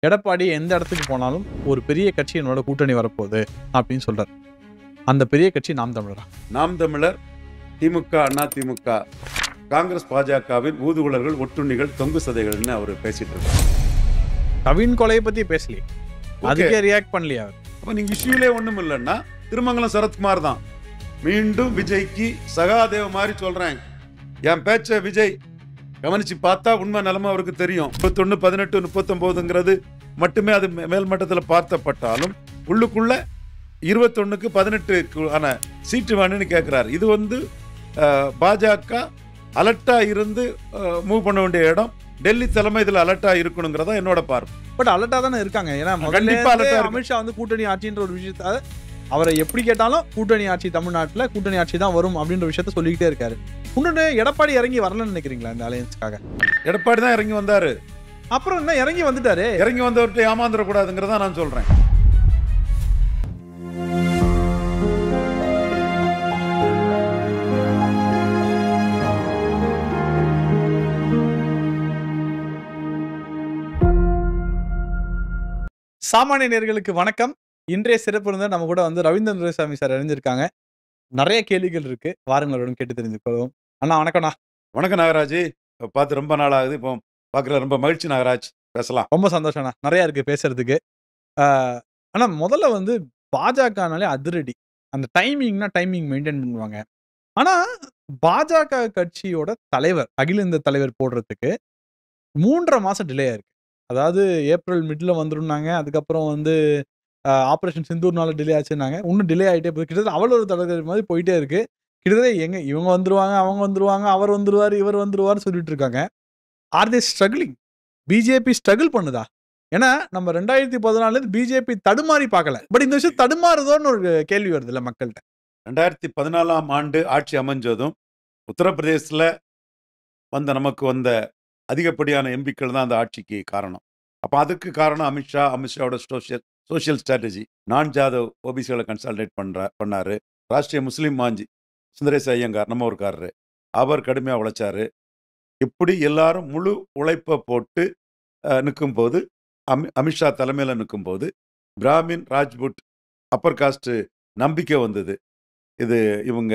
எடப்பாடி எந்த இடத்துக்கு போனாலும் ஒரு பெரிய கட்சி என்னோட கூட்டணி வரப்போகுது அப்படின்னு சொல்றாரு. அந்த பெரிய கட்சி நாம் தமிழரா? நாம் தமிழர், திமுக, அண்ணா திமுக, காங்கிரஸ், பாஜகவின் ஊதுகுழல்கள், ஒட்டுண்ணிகள், தொங்கு சதைகள்னு அவர் பேசிட்டு இருக்காரு. கவின் கொலையை பத்தி பேசலையே, அதுக்கே ரியாக்ட் பண்ணலையா அவர்? அப்ப நீங்க இஷ்யூலே ஒண்ணும் இல்லைன்னா திருமங்கலம் சரத்குமார் தான் மீண்டும் விஜய்க்கு சகாதேவ மாதிரி சொல்றேன். என் பேச்ச விஜய் கவனிச்சு பார்த்தா உண்மை நிலைமை அவருக்கு தெரியும். 21, 18, 39ங்கிறது மட்டுமே அது மேல் மட்டத்தில் பார்த்தப்பட்டாலும் உள்ளுக்குள்ள 21க்கு 18 ஆன சீட்டு வேணும்னு கேட்கிறாரு. இது பாஜக அலர்ட்டா இருந்து மூவ் பண்ண வேண்டிய இடம். டெல்லி தலைமை இதுல அலர்ட்டா இருக்கணுங்கிறதா என்னோட பார்வை. பட் அலர்ட்டா தானே இருக்காங்க. ஏன்னா கண்டிப்பா அலர்ட்டா அமித்ஷா கூட்டணி ஆட்சின்ற ஒரு விஷயத்த அவரை எப்படி கேட்டாலும் கூட்டணி ஆட்சி, தமிழ்நாட்டுல கூட்டணி ஆட்சி தான் வரும் அப்படின்ற விஷயத்த சொல்லிக்கிட்டே இருக்காரு. இன்னொன்னு, எடப்பாடி இறங்கி வரலன்னு நினைக்கிறீங்களா இந்த அலையன்ஸ்க்காக? எடப்பாடி தான் இறங்கி வந்தாரு. அப்புறம் என்ன இறங்கி வந்துட்டாரு? இறங்கி வந்தவர்கிட்ட ஏமாந்துட கூடாதுங்கிறதா நான் சொல்றேன். சாமானிய நேயர்களுக்கு வணக்கம். இன்றைய சிறப்பு இருந்தால் நம்ம கூட ரவீந்திரன் துரைசாமி சார் அறிஞ்சிருக்காங்க. நிறைய கேள்விகள் இருக்கு, வாருங்களோட கேட்டு தெரிஞ்சுக்கொள்வோம். அண்ணா வணக்கம்ண்ணா. வணக்கம் நாகராஜ், பார்த்து ரொம்ப நாள் ஆகுது. இப்போ பார்க்குற ரொம்ப மகிழ்ச்சி நாகராஜ், பேசலாம். ரொம்ப சந்தோஷம்ண்ணா, நிறைய இருக்கு பேசுறதுக்கு. ஆனா முதல்ல பாஜகனாலே அதிரடி, அந்த டைமிங் மெயின்டைன் பண்ணுவாங்க. ஆனா பாஜக கட்சியோட தலைவர், அகில இந்திய தலைவர் போடுறதுக்கு 3.5 மாசம் டிலே ஆயிருக்கு. அதாவது ஏப்ரல் மிட்ல வந்துருந்தாங்க. அதுக்கப்புறம் ஆபரேஷன் சிந்தூர்னால டிலே ஆச்சுன்னாங்க. இன்னும் டிலே ஆகிட்டே போகுது. கிட்டத்தட்ட அவள் ஒரு தலைவர் மாதிரி போயிட்டே இருக்கு. கிட்டத்தட்ட இவங்க வந்துருவாங்க, அவங்க வந்துருவாங்க, அவர் வந்துருவாரு, இவர் வந்துருவாருன்னு சொல்லிட்டு இருக்காங்க. ஆர் தே ஸ்ட்ரகிளிங்? பிஜேபி ஸ்ட்ரகிள் பண்ணுதா? ஏன்னா நம்ம 2014 பிஜேபி தடுமாறி பார்க்கல. பட் இந்த விஷயம் தடுமாறுதோன்னு ஒரு கேள்வி வருது இல்ல மக்கள்கிட்ட. 2014ஆம் ஆண்டு ஆட்சி அமைஞ்சதும் உத்தரப்பிரதேசத்தில் நமக்கு அதிகப்படியான எம்பிக்கள் தான் அந்த ஆட்சிக்கு காரணம். அப்போ அதுக்கு காரணம் அமித்ஷாவோட சோஷியல் ஸ்ட்ராட்டஜி. நான் ஜாதவ் ஓபிசிகளை கன்சால்டேட் பண்ணாரு. ராஷ்டிரிய முஸ்லீம் மாஞ்சி சுந்தரேச ஐயங்கார் நம்ம ஊருக்காரரு, அவர் கடுமையாக உழைச்சாரு. இப்படி எல்லாரும் முழு உழைப்பை போட்டு நிற்கும் போது, அமித்ஷா தலைமையில் நிற்கும் போது பிராமின், ராஜ்புட், அப்பர் காஸ்ட் நம்பிக்கை வந்தது. இது இவங்க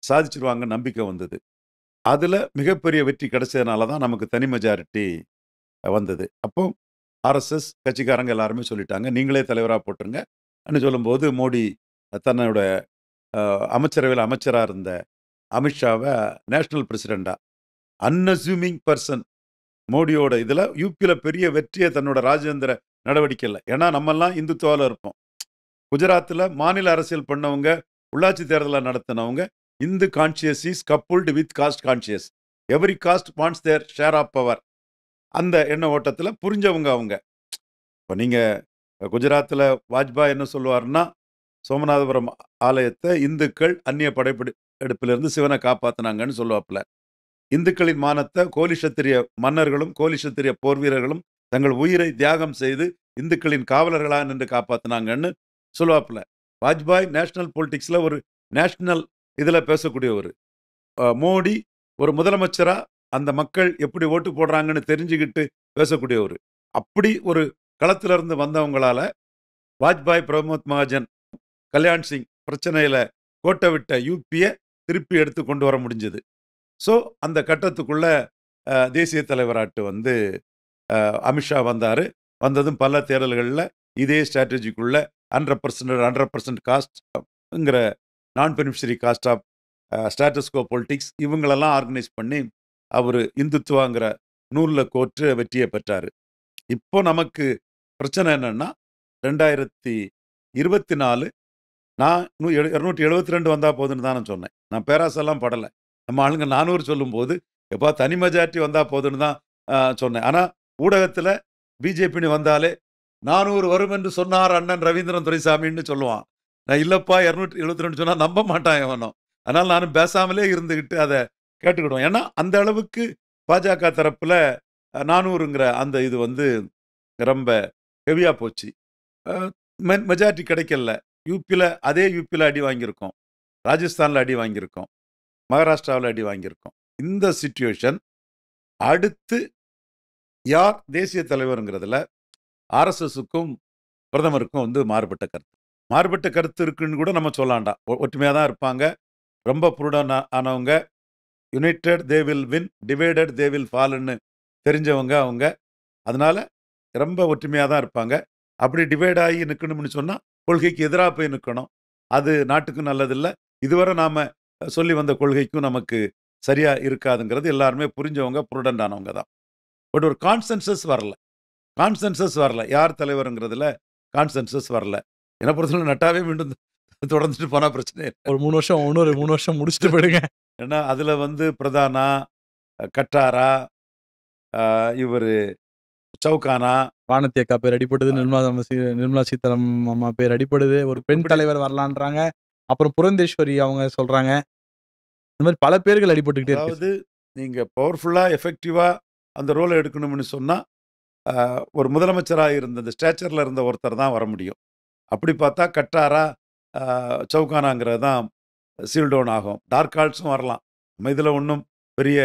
சாதிச்சிருவாங்க நம்பிக்கை வந்தது. அதில் மிகப்பெரிய வெற்றி கிடைச்சதுனால தான் நமக்கு தனி மெஜாரிட்டி வந்தது. அப்போ ஆர்எஸ்எஸ் கட்சிக்காரங்க எல்லாருமே சொல்லிட்டாங்க, நீங்களே தலைவராக போட்டுருங்க அப்படின்னு சொல்லும்போது, மோடி தன்னோட அமைச்சரவையில் அமைச்சராக இருந்த அமித்ஷாவை நேஷனல் பிரசிடெண்டா, அன்அஸ்யூமிங் பர்சன், மோடியோட இதில் யூபியில் பெரிய வெற்றியை தன்னோட ராஜேந்திர நடவடிக்கையில். ஏன்னா நம்மெல்லாம் இந்துத்துவாவில் இருப்போம். குஜராத்தில் மாநில அரசியல் பண்ணவங்க, உள்ளாட்சி தேர்தலை நடத்தினவங்க, Hindu conscious is coupled with caste conscious. Every caste wants their share of power. அந்த எண்ண ஓட்டத்தில் புரிஞ்சவங்க அவங்க. இப்போ நீங்கள் குஜராத்தில் வாஜ்பாய் என்ன சொல்லுவாருன்னா, சோமநாதபுரம் ஆலயத்தை இந்துக்கள் அந்நிய படையெடுப்பிலிருந்து சிவனை காப்பாற்றினாங்கன்னு சொல்லுவாப்புல. இந்துக்களின் மானத்தை கோலிஷத்திரிய மன்னர்களும் கோலிஷத்திரிய போர் வீரர்களும் தங்கள் உயிரை தியாகம் செய்து இந்துக்களின் காவலர்களாக நின்று காப்பாற்றினாங்கன்னு சொல்லுவாப்புல. வாஜ்பாய் நேஷனல் பொலிட்டிக்ஸில் ஒரு நேஷனல் இதில் பேசக்கூடியவர். மோடி ஒரு முதலமைச்சராக அந்த மக்கள் எப்படி ஓட்டு போடுறாங்கன்னு தெரிஞ்சுக்கிட்டு பேசக்கூடியவர். அப்படி ஒரு களத்திலிருந்து வந்தவங்களால வாஜ்பாய், பிரமோத் மகாஜன், கல்யாண் சிங் பிரச்சனையில் கோட்டை விட்ட யூபியை திருப்பி எடுத்து கொண்டு வர முடிஞ்சது. ஸோ அந்த கட்டத்துக்குள்ள தேசிய தலைவராட்டு அமித்ஷா வந்தார். வந்ததும் பல தேர்தல்களில் இதே ஸ்ட்ராட்டஜிக்குள்ள 100% காஸ்ட்ங்கிற நான் பெனிஃபிஷரி காஸ்ட் ஆஃப் ஸ்டாட்டஸ்கோ பொலிட்டிக்ஸ் இவங்களெல்லாம் ஆர்கனைஸ் பண்ணி அவர் இந்துத்துவாங்கிற நூலில் கோற்று வெற்றியை பெற்றார். இப்போ நமக்கு பிரச்சனை என்னன்னா, 2024 நான் 272 வந்தால் போதுன்னு தான் நான் சொன்னேன். நான் பேராசெல்லாம் படலை. நம்ம ஆளுங்க 400 சொல்லும்போது எப்போ தனி மெஜாரிட்டி வந்தால் போதுன்னு தான் சொன்னேன். ஆனால் ஊடகத்தில் பிஜேபின்னு வந்தாலே 400 வரும் என்று சொன்னார் அண்ணன் ரவீந்திரன் துரைசாமின்னு சொல்லுவான். நான் இல்லைப்பா 272 சொன்னால் நம்ப மாட்டான் எவனும். அதனால் நானும் பேசாமலே இருந்துக்கிட்டு அதை கேட்டுக்கிடுவோம். ஏன்னா அந்த அளவுக்கு பாஜக தரப்பில் 400ங்கிற அந்த இது ரொம்ப ஹெவியாக போச்சு. மெஜாரிட்டி கிடைக்கல. அதே யூபியில் அடி வாங்கியிருக்கோம், ராஜஸ்தானில் அடி வாங்கியிருக்கோம், மகாராஷ்டிராவில் அடி வாங்கியிருக்கோம். இந்த சிச்சுவேஷன் அடுத்து யார் தேசிய தலைவருங்கிறதுல ஆர்எஸ்எஸ்க்கும் பிரதமருக்கும் வந்து மாறுபட்ட கருத்து. மாறுபட்ட கருத்து இருக்குன்னு கூட நம்ம சொல்லாண்டா. ஒற்றுமையாக தான் இருப்பாங்க. ரொம்ப ப்ரூடன் ஆனவங்க. United they will win, divided they will ஃபால்னு தெரிஞ்சவங்க அவங்க. அதனால ரொம்ப ஒற்றுமையாக தான் இருப்பாங்க. அப்படி டிவைட் ஆகி நிற்கணும்னு சொன்னால் கொள்கைக்கு எதிராக போய் நிற்கணும். அது நாட்டுக்கும் நல்லதில்லை. இதுவரை நாம் சொல்லி வந்த கொள்கைக்கும் நமக்கு சரியாக இருக்காதுங்கிறது எல்லாருமே புரிஞ்சவங்க, ப்ரூடண்ட் ஆனவங்க தான். பட் ஒரு கான்சென்சஸ் வரல. யார் தலைவருங்கிறதுல கான்சென்சஸ் வரல. என்னை பொறுத்தவரை நட்டாவே மீண்டும் தொடர்ந்துட்டு போனால் பிரச்சனை இல்லை. ஒரு 3 வருஷம் இன்னொரு 3 வருஷம் முடிச்சுட்டு போயிடுங்க. ஏன்னா அதில் வந்து பிரதானா, கட்டாரா, இவர் சவுகானா, வானதி அக்கா பேர் அடிபடுது, நிர்மலா சீதாராமன் அம்மா பேர் அடிபடுது, ஒரு பெண் தலைவர் வரலான்றாங்க, அப்புறம் புரந்தேஸ்வரி அவங்க சொல்றாங்க. இந்த மாதிரி பல பேர்கள் அடிபட்டுக்கிட்டே இருக்கு. அதாவது நீங்கள் பவர்ஃபுல்லாக எஃபெக்டிவாக அந்த ரோலை எடுக்கணும்னு சொன்னால் ஒரு முதலமைச்சராக இருந்த அந்த ஸ்டேச்சரில் இருந்த ஒருத்தர் தான் வர முடியும். அப்படி பார்த்தா கட்டாரா, சவுகானாங்கிறது தான் சீல்டவுன் ஆகும். டார்க் ஹார்ட்ஸும் வரலாம். நம்ம இதில் ஒன்றும் பெரிய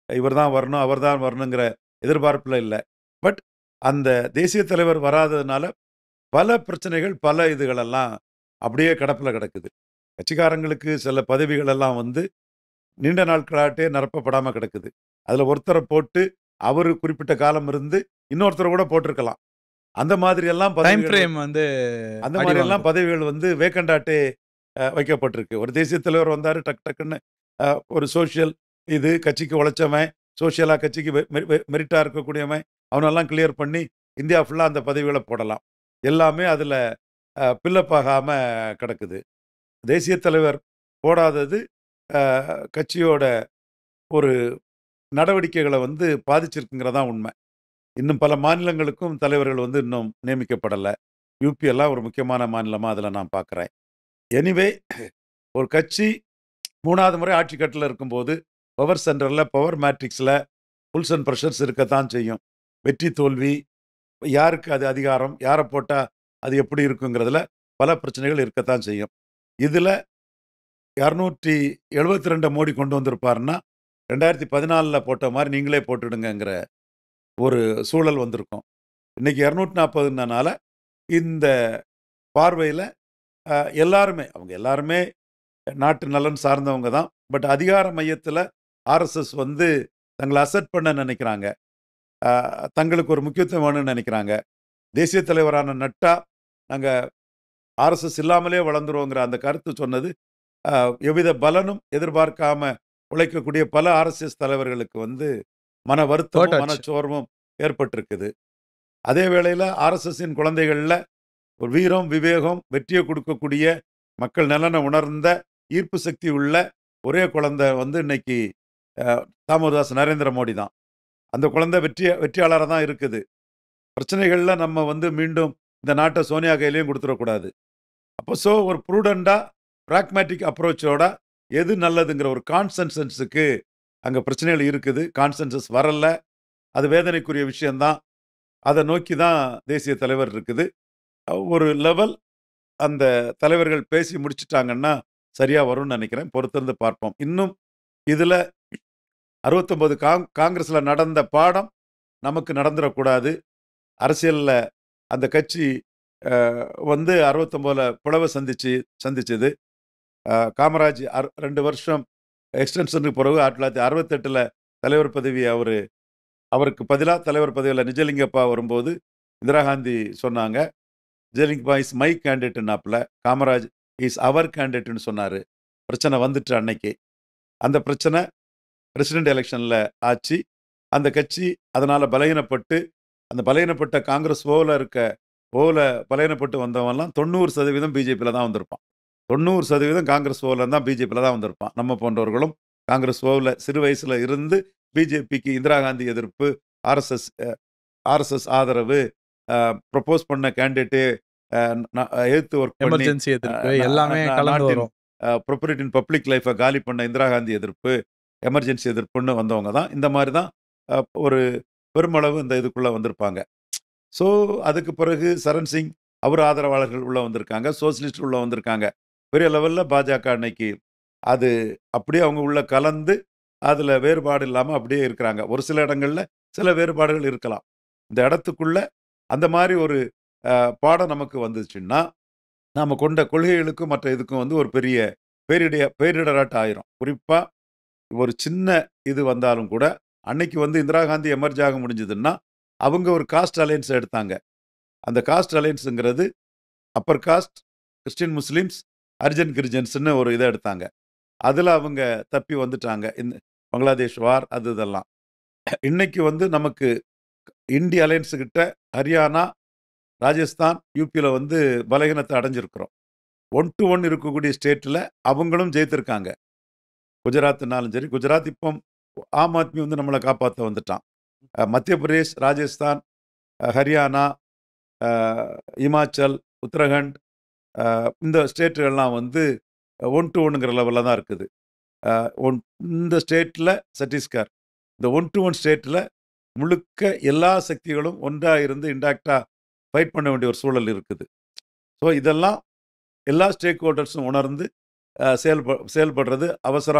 இவர் தான் வரணும், அவர் தான் வரணுங்கிற எதிர்பார்ப்பில் இல்லை. பட் அந்த தேசிய தலைவர் வராததுனால பல பிரச்சனைகள், பல இதுகளெல்லாம் அப்படியே கிடப்பில் கிடக்குது. கட்சிக்காரங்களுக்கு சில பதவிகள் எல்லாம் வந்து நீண்ட நாட்களாட்டே நிரப்பப்படாமல் கிடக்குது. அதில் ஒருத்தரை போட்டு அவர் குறிப்பிட்ட காலம் இருந்து இன்னொருத்தரை கூட போட்டிருக்கலாம். அந்த மாதிரியெல்லாம் பதவிகள் வந்து வேக்கண்டாட்டே வைக்கப்பட்டிருக்கு. ஒரு தேசிய தலைவர் வந்தார், டக்குன்னு ஒரு சோஷியல் இது கட்சிக்கு உழைச்சவன், சோஷியலாக கட்சிக்கு மெரிட்டாக இருக்கக்கூடியவன், அவனெல்லாம் கிளியர் பண்ணி இந்தியா ஃபுல்லாக அந்த பதவிகளை போடலாம். எல்லாமே அதில் பில்லப்பாகாமல் கிடக்குது. தேசிய தலைவர் போடாதது கட்சியோட ஒரு நடவடிக்கைகளை வந்து பாதிச்சிருக்குங்கிறதான் உண்மை. இன்னும் பல மாநிலங்களுக்கும் தலைவர்கள் வந்து இன்னும் நியமிக்கப்படலை. யூபி எல்லாம் ஒரு முக்கியமான மாநிலமாக அதில் நான் பார்க்குறேன். எனிவே ஒரு கட்சி 3வது முறை ஆட்சி கட்டில் இருக்கும்போது பவர் சென்டரில், பவர் மேட்ரிக்ஸில் புல்ஸ் அண்ட் ப்ரெஷர்ஸ் இருக்கத்தான் செய்யும். வெற்றி தோல்வி, யாருக்கு அது அதிகாரம், யாரை போட்டால் அது எப்படி இருக்குங்கிறதுல பல பிரச்சனைகள் இருக்கத்தான் செய்யும். இதில் 272 மோடி கொண்டு வந்திருப்பாருன்னா 2014 போட்ட மாதிரி நீங்களே போட்டுடுங்கிற ஒரு சூழல் வந்திருக்கும். இன்றைக்கி 240னால இந்த பார்வையில் அவங்க எல்லாருமே நாட்டு நலன் சார்ந்தவங்க தான். பட் அதிகார மையத்தில் ஆர்எஸ்எஸ் வந்து தங்களை அசெட் பண்ண நினைக்கிறாங்க. தங்களுக்கு ஒரு முக்கியத்துவம் வேணும்னு நினைக்கிறாங்க. தேசிய தலைவரான நட்டா நாங்கள் ஆர்எஸ்எஸ் இல்லாமலே வளர்ந்துருவோங்கிற அந்த கருத்து சொன்னது எவ்வித பலனும் எதிர்பார்க்காம உழைக்கக்கூடிய பல ஆர்எஸ்எஸ் தலைவர்களுக்கு வந்து மன வருத்தமும் மனச்சோர்வும் ஏற்பட்டிருக்குது. அதே வேளையில் ஆர்எஸ்எஸ்ஸின் குழந்தைகளில் ஒரு வீரம், விவேகம், வெற்றியை கொடுக்கக்கூடிய மக்கள் நலனை உணர்ந்த ஈர்ப்பு சக்தி உள்ள ஒரே குழந்தை வந்து இன்னைக்கு தாமோதாஸ் நரேந்திர மோடி தான். அந்த குழந்தை வெற்றியாளராக தான் இருக்குது. பிரச்சனைகளில் நம்ம வந்து மீண்டும் இந்த நாட்டை சோனியா கையிலையும் கொடுத்துடக்கூடாது. அப்போ ஒரு ப்ரூடண்டாக ப்ராக்மேட்டிக் அப்ரோச்சோட எது நல்லதுங்கிற ஒரு கான்சென்சஸுக்கு அங்கே பிரச்சனைகள் இருக்குது. கான்சென்சஸ் வரல. அது வேதனைக்குரிய விஷயந்தான். அதை நோக்கி தான் தேசிய தலைவர் இருக்குது. ஒரு லெவல் அந்த தலைவர்கள் பேசி முடிச்சிட்டாங்கன்னா சரியாக வரும்னு நினைக்கிறேன். பொறுத்திருந்து பார்ப்போம். இன்னும் இதில் 69 காங்கிரஸில் நடந்த பாடம் நமக்கு நடந்துடக்கூடாது. அரசியலில் அந்த கட்சி வந்து 69 பிளவை சந்திச்சது. காமராஜ் 2 வருஷம் எக்ஸ்டென்ஷனுக்கு பிறகு 1968 தலைவர் பதவி அவருக்கு பதிலாக தலைவர் பதவியில் நிஜலிங்கப்பா வரும்போது இந்திரா காந்தி சொன்னாங்க, நிஜலிங்கப்பா இஸ் மை கேண்டிடேட்னாப்பில், காமராஜ் இஸ் அவர் கேண்டிடேட்னு சொன்னார். பிரச்சனை வந்துட்டு அன்னைக்கு. அந்த பிரச்சனை பிரசிடென்ட் எலெக்ஷனில் ஆச்சு. அந்த கட்சி அதனால் அந்த பலகீனப்பட்ட காங்கிரஸ் பலகீனப்பட்டு வந்தவன்லாம் 90% பிஜேபியில் தான் வந்திருப்பான். 90% காங்கிரஸ் ஓவில் தான் பிஜேபியில் தான் வந்திருப்பான். நம்ம போன்றவர்களும் காங்கிரஸ் ஓவில் சிறு வயசில் இருந்து பிஜேபிக்கு இந்திரா காந்தி எதிர்ப்பு, ஆர்எஸ்எஸ் ஆதரவு, ப்ரப்போஸ் பண்ண கேண்டிடேட்டு எதிர்த்து ஒர்க் எமர்ஜென்சி எதிர்ப்பு எல்லாமே கலந்து வரும். ப்ரொபரேட் இன் பப்ளிக் லைஃபை காலி பண்ண இந்திரா காந்தி எதிர்ப்பு, எமர்ஜென்சி எதிர்ப்புன்னு வந்தவங்க தான். இந்த மாதிரி தான் ஒரு பெருமளவு இந்த இதுக்குள்ளே வந்திருப்பாங்க. ஸோ அதுக்கு பிறகு சரண் சிங் அவர் ஆதரவாளர்கள் உள்ளே வந்திருக்காங்க, சோசியலிஸ்ட் உள்ளே வந்திருக்காங்க. பெரிய லெவலில் பாஜக அன்னைக்கு அது அப்படியே அவங்க உள்ள கலந்து அதில் வேறுபாடு இல்லாமல் அப்படியே இருக்கிறாங்க. ஒரு சில இடங்களில் சில வேறுபாடுகள் இருக்கலாம். இந்த இடத்துக்குள்ள அந்த மாதிரி ஒரு பாடம் நமக்கு வந்துச்சுன்னா நாம கொண்ட கொள்கைகளுக்கும் மற்ற இதுக்கும் வந்து ஒரு பெரிய பேரிடராட்டம் ஆயிரும். குறிப்பா ஒரு சின்ன இது வந்தாலும் கூட அன்னைக்கு வந்து இந்திரா காந்தி எமர்ஜ் ஆக முடிஞ்சதுன்னா அவங்க ஒரு காஸ்ட் அலையன்ஸ் எடுத்தாங்க. அந்த காஸ்ட் அலையன்ஸுங்கிறது upper caste, Christian Muslims, Harijan கிரிஜன்ஸ்னு ஒரு இதை எடுத்தாங்க. அதில் அவங்க தப்பி வந்துட்டாங்க. இந்த பங்களாதேஷ் வார் அது இதெல்லாம். இன்னைக்கு வந்து நமக்கு இந்திய அலையன்ஸு கிட்ட ஹரியானா, ராஜஸ்தான், யூபியில் வந்து பலகீனத்தை அடைஞ்சிருக்கிறோம். 1 to 1 இருக்கக்கூடிய ஸ்டேட்டில் அவங்களும் ஜெயித்திருக்காங்க. குஜராத்னாலும் சரி, குஜராத் இப்போ ஆம் ஆத்மி வந்து நம்மளை காப்பாற்ற வந்துட்டான். மத்திய பிரதேஷ், ராஜஸ்தான், ஹரியானா, இமாச்சல், உத்தரகண்ட், இந்த ஸ்டேட்டுகள்லாம் வந்து 1 to 1ங்கிற லெவலில் தான் இருக்குது. இந்த ஸ்டேட்டில் சத்தீஸ்கர், இந்த 1 to 1 ஸ்டேட்டில் முழுக்க எல்லா சக்திகளும் ஒன்றாக இருந்து இன்டாக்டாக ஃபைட் பண்ண வேண்டிய ஒரு சூழல் இருக்குது. ஸோ இதெல்லாம் எல்லா ஸ்டேக் ஹோல்டர்ஸும் உணர்ந்து செயல்படுறது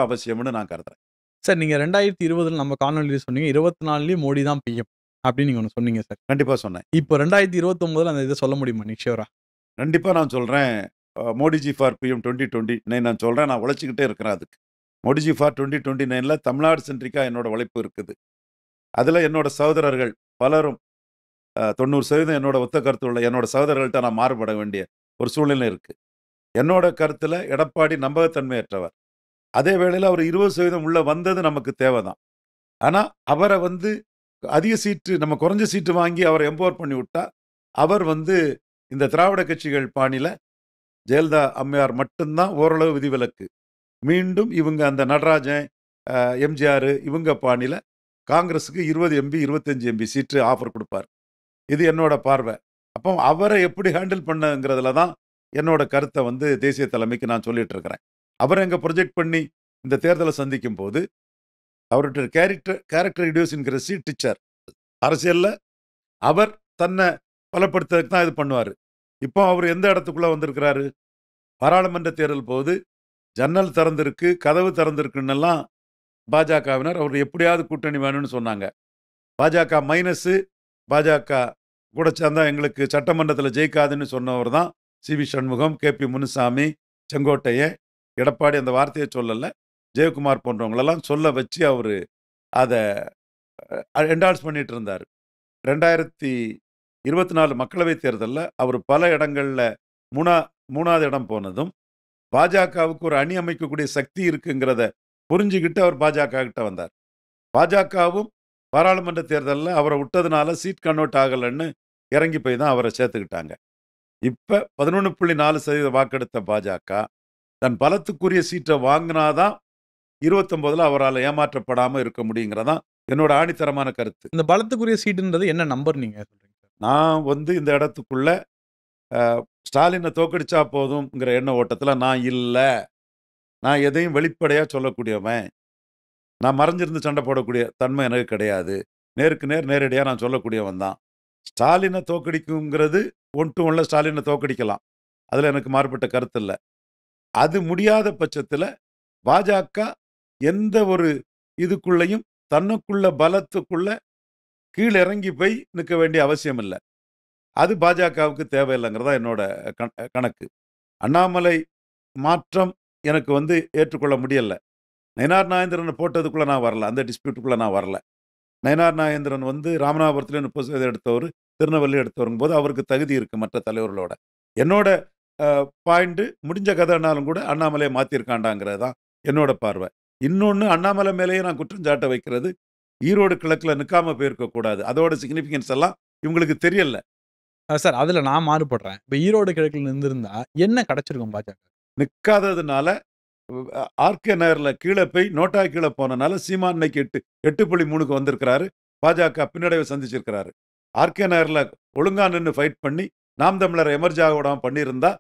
அவசியம்னு நான் கருதுறேன். சார், நீங்க 2020 நம்ம காணொலியில சொன்னீங்க 24லயும் மோடி தான் பிஎம் அப்படின்னு நீங்க ஒண்ணு சொன்னீங்க சார். கண்டிப்பா சொன்னேன். இப்போ 2029 அந்த இதை சொல்ல முடியுமா நிச்சயரா? கண்டிப்பா நான் சொல்றேன். மோடிஜி ஃபார் பிஎம் 2029 நான் சொல்றேன். நான் உழைச்சிக்கிட்டே இருக்கிறேன் அதுக்கு. மோடிஜி ஃபார் 2029ல தமிழ்நாடு சென்ட்ரிக்கா என்னோட உழைப்பு இருக்குது. அதுல என்னோட சகோதரர்கள் பலரும் 90% என்னோட ஒத்த கருத்து உள்ள என்னோட சகோதரர்கள்ட்ட நான் மாறுபட வேண்டிய ஒரு சூழ்நிலை இருக்கு. என்னோட கருத்துல எடப்பாடி நம்பகத்தன்மையற்றவர். அதே வேளையில் அவர் 20% உள்ள வந்தது நமக்கு தேவைதான். ஆனா அவரை வந்து அதிக சீட்டு, நம்ம குறைஞ்ச சீட்டு வாங்கி அவரை எம்பவர் பண்ணி விட்டா அவர் வந்து இந்த திராவிட கட்சிகள் பாணியில ஜெயலலிதா அம்மையார் மட்டும்தான் ஓரளவு விதிவிலக்கு. மீண்டும் இவங்க அந்த நடராஜன், எம்ஜிஆர் இவங்க பாணியில காங்கிரஸுக்கு 20 எம்பி 25 எம்பி சீட்டு ஆஃபர் கொடுப்பார். இது என்னோட பார்வை. அப்போ அவரை எப்படி ஹேண்டில் பண்ணுங்கிறதுல தான் என்னோட கருத்தை வந்து தேசிய தலைமைக்கு நான் சொல்லிட்டு இருக்கிறேன். அவரை எங்க ப்ரொஜெக்ட் பண்ணி இந்த தேர்தலை சந்திக்கும் போது அவருடைய கேரக்டர் இடியோசின்கிரசி டீச்சர் அரசியல்ல அவர் தன்னை பலப்படுத்துறதுக்கு தான் இது பண்ணுவார். இப்போ அவர் எந்த இடத்துக்குள்ள வந்திருக்கிறாரு? பாராளுமன்ற தேர்தல் போது ஜன்னல் திறந்திருக்கு, கதவு திறந்திருக்குன்னெல்லாம் பாஜகவினர் அவர் எப்படியாவது கூட்டணி வேணும்னு சொன்னாங்க. பாஜக மைனஸு, பாஜக கூட சேர்ந்தா எங்களுக்கு சட்டமன்றத்தில் ஜெயிக்காதுன்னு சொன்னவர் தான் சி.வி. சண்முகம், கே.பி. முனுசாமி, செங்கோட்டையன். எடப்பாடி அந்த வார்த்தையை சொல்லலை, ஜெயக்குமார் போன்றவங்களெல்லாம் சொல்ல வச்சு அவர் அதை என்டால்ஸ் பண்ணிட்டு இருந்தார். 2024 மக்களவைத் தேர்தலில் அவர் பல இடங்களில் மூணாவது இடம் போனதும் பாஜகவுக்கு ஒரு அணி அமைக்கக்கூடிய சக்தி இருக்குங்கிறத புரிஞ்சுக்கிட்டு அவர் பாஜக கிட்ட வந்தார். பாஜகவும் பாராளுமன்ற தேர்தலில் அவரை விட்டதுனால சீட் கன்வெர்ட் ஆகலைன்னு இறங்கி போய் தான் அவரை சேர்த்துக்கிட்டாங்க. இப்போ 11.4% வாக்கெடுத்த பாஜக தன் பலத்துக்குரிய சீட்டை வாங்கினாதான் 29ல் அவரால் ஏமாற்றப்படாமல் இருக்க முடியுங்கிறதான் என்னோட ஆணித்தரமான கருத்து. இந்த பலத்துக்குரிய சீட்டுன்றது என்ன நம்பர் நீங்க சொல்றீங்க? நான் வந்து இந்த இடத்துக்குள்ள ஸ்டாலினை தோக்கடிச்சா போதும்ங்கிற எண்ண ஓட்டத்தில் நான் இல்லை. நான் எதையும் வெளிப்படையாக சொல்லக்கூடியவன். நான் மறைஞ்சிருந்து சண்டை போடக்கூடிய தன்மை எனக்கு கிடையாது. நேருக்கு நேரடியாக நான் சொல்லக்கூடியவன் தான். ஸ்டாலினை தோக்கடிக்குங்கிறது 1 to 1ல் ஸ்டாலினை தோக்கடிக்கலாம். அதில் எனக்கு மாறுபட்ட கருத்து இல்லை. அது முடியாத பட்சத்தில் பாஜக எந்த ஒரு இதுக்குள்ளையும் தன்னுக்குள்ள பலத்துக்குள்ள கீழே இறங்கி போய் நிற்க வேண்டிய அவசியம் இல்லை. அது பாஜகவுக்கு தேவையில்லைங்கிறதா என்னோட கணக்கு. அண்ணாமலை மாற்றம் எனக்கு வந்து ஏற்றுக்கொள்ள முடியலை. நயினார் நாகேந்திரனை போட்டதுக்குள்ளே நான் வரல, அந்த டிஸ்பியூட்டுக்குள்ளே நான் வரல. நயினார் நாகேந்திரன் வந்து ராமநாதபுரத்தில் 30% எடுத்தவர், திருநெல்வேலி எடுத்தவருங்கும் போது அவருக்கு தகுதி இருக்குது மற்ற தலைவர்களோட. என்னோட பாயிண்ட்டு முடிஞ்ச கதைனாலும் கூட அண்ணாமலையை மாற்றிருக்காண்டாங்கிறது தான் என்னோட பார்வை. இன்னொன்று, அண்ணாமலை மேலேயே நான் குற்றஞ்சாட்ட வைக்கிறது ஈரோடு கிழக்கில் நிற்காம போயிருக்கக்கூடாது. அதோட சிக்னிஃபிகன்ஸ் எல்லாம் இவங்களுக்கு தெரியல. சார், அதில் நான் மாறுபடுறேன். இப்போ ஈரோடு கிழக்கில் நின்றுருந்தா என்ன கிடைச்சிருக்கும் பாஜக? நிற்காததுனால ஆர்கே நகரில் கீழே போய் நோட்டா கீழே போனனால சீமான் இன்னைக்கு 8.3க்கு வந்திருக்கிறாரு. பாஜக பின்னடைவை சந்திச்சிருக்கிறாரு. ஆர்கே நகரில் ஒழுங்கா நின்று ஃபைட் பண்ணி நாம் தமிழரை எமர்ஜ் ஆக விடாமல் பண்ணியிருந்தா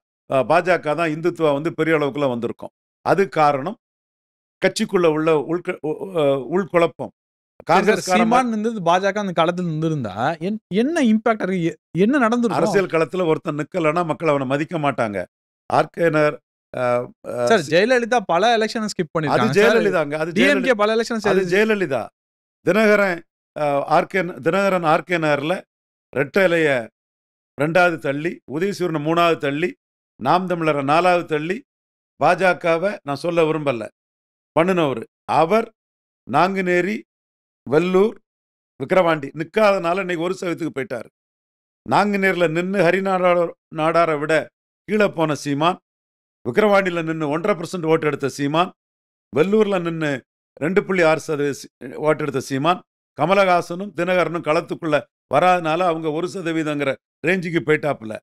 பாஜக தான் இந்துத்துவா வந்து பெரிய அளவுக்குள்ள வந்திருக்கும். அது காரணம் கட்சிக்குள்ள உள்ள உள்குழப்பம். காங்கிரஸ் பாஜக அந்த களத்தில் நின்றுருந்தா என்ன இம்பாக்ட் இருக்கு? என்ன நடந்துரும்? அரசியல் களத்தில் ஒருத்தன் நிக்கலன்னா மக்கள் அவனை மதிக்க மாட்டாங்க. ஆர்கே நகர் ஜெயலலிதா பல எலெக்ஷன் ஸ்கிப் பண்ணிருக்காங்க. அது ஜெயலலிதாங்க. அது டிஎம்கே பல எலெக்ஷன். அது ஜெயலலிதா. தினகரன் ஆர்கே நகர்ல ரெட்டை இலைய 2வது தள்ளி, உதயசூரனை 3வது தள்ளி, நாம் தமிழரை 4வது தள்ளி, பாஜகவை நான் சொல்ல விரும்பல பண்ணுனவர். அவர் நாங்குநேரி, வெல்லூர், விக்கிரவாண்டி நிற்காதனால இன்னைக்கு 1% போயிட்டார். நாங்குநேரில் நின்று நாடாரை விட கீழே போன சீமான், விக்கிரவாண்டியில் நின்று 1.5% ஓட்டு எடுத்த சீமான், வெல்லூரில் நின்று 2.6% ஓட்டு எடுத்த சீமான், கமலஹாசனும் தினகரனும் களத்துக்குள்ள வராதனால அவங்க 1%ங்கிற ரேஞ்சுக்கு போயிட்டாப்புல.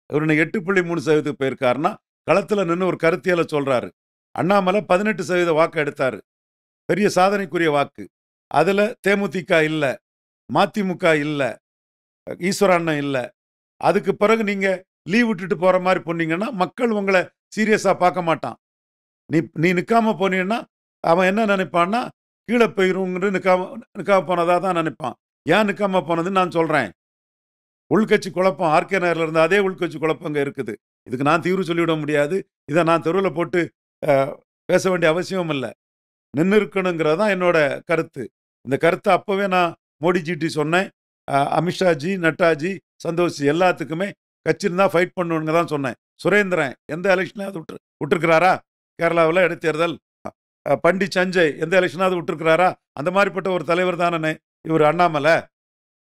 இவர் 8.3% போயிருக்காருன்னா களத்தில் நின்று ஒரு கருத்தியலை சொல்றாரு. அண்ணாமலை 18% வாக்கு எடுத்தாரு, பெரிய சாதனைக்குரிய வாக்கு. அதுல தேமுதிக இல்ல, மதிமுக இல்ல, ஈஸ்வரண்ணன் இல்ல. அதுக்கு பிறகு நீங்க லீவ் விட்டுட்டு போற மாதிரி போனீங்கன்னா மக்கள் உங்களை சீரியஸா பார்க்க மாட்டான். நீ நிக்காம போனீங்கன்னா அவன் என்ன நினைப்பான்னா கீழே போயிருங்கிற நிக்காம போனதா தான் நினைப்பான். ஏன் நிக்காம போனதுன்னு நான் சொல்றேன். உள்கட்சி குழப்பம் ஆர்கே நகர்ல இருந்து அதே உள்கட்சி குழப்பம் இங்க இருக்குது. இதுக்கு நான் தீர்வு சொல்லிவிட முடியாது. இதை நான் தெருவில் போட்டு பேச வேண்டிய அவசியம் இல்லை. நின்று இருக்கணுங்கிறது தான் என்னோட கருத்து. இந்த கருத்தை அப்பவே நான் மோடிஜிட்டி சொன்னேன். அமித்ஷாஜி, நட்டாஜி, சந்தோஷ் எல்லாத்துக்குமே கட்சி இருந்தால் ஃபைட் பண்ணுவனுங்க தான் சொன்னேன். சுரேந்திரன் எந்த எலெக்ஷனாவது விட்டுருக்கிறாரா? கேரளாவில் இடைத்தேர்தல். பண்டிட் சஞ்சய் எந்த எலெக்ஷனாவது விட்டுருக்கிறாரா? அந்த மாதிரிப்பட்ட ஒரு தலைவர் தானே இவர் அண்ணாமலை.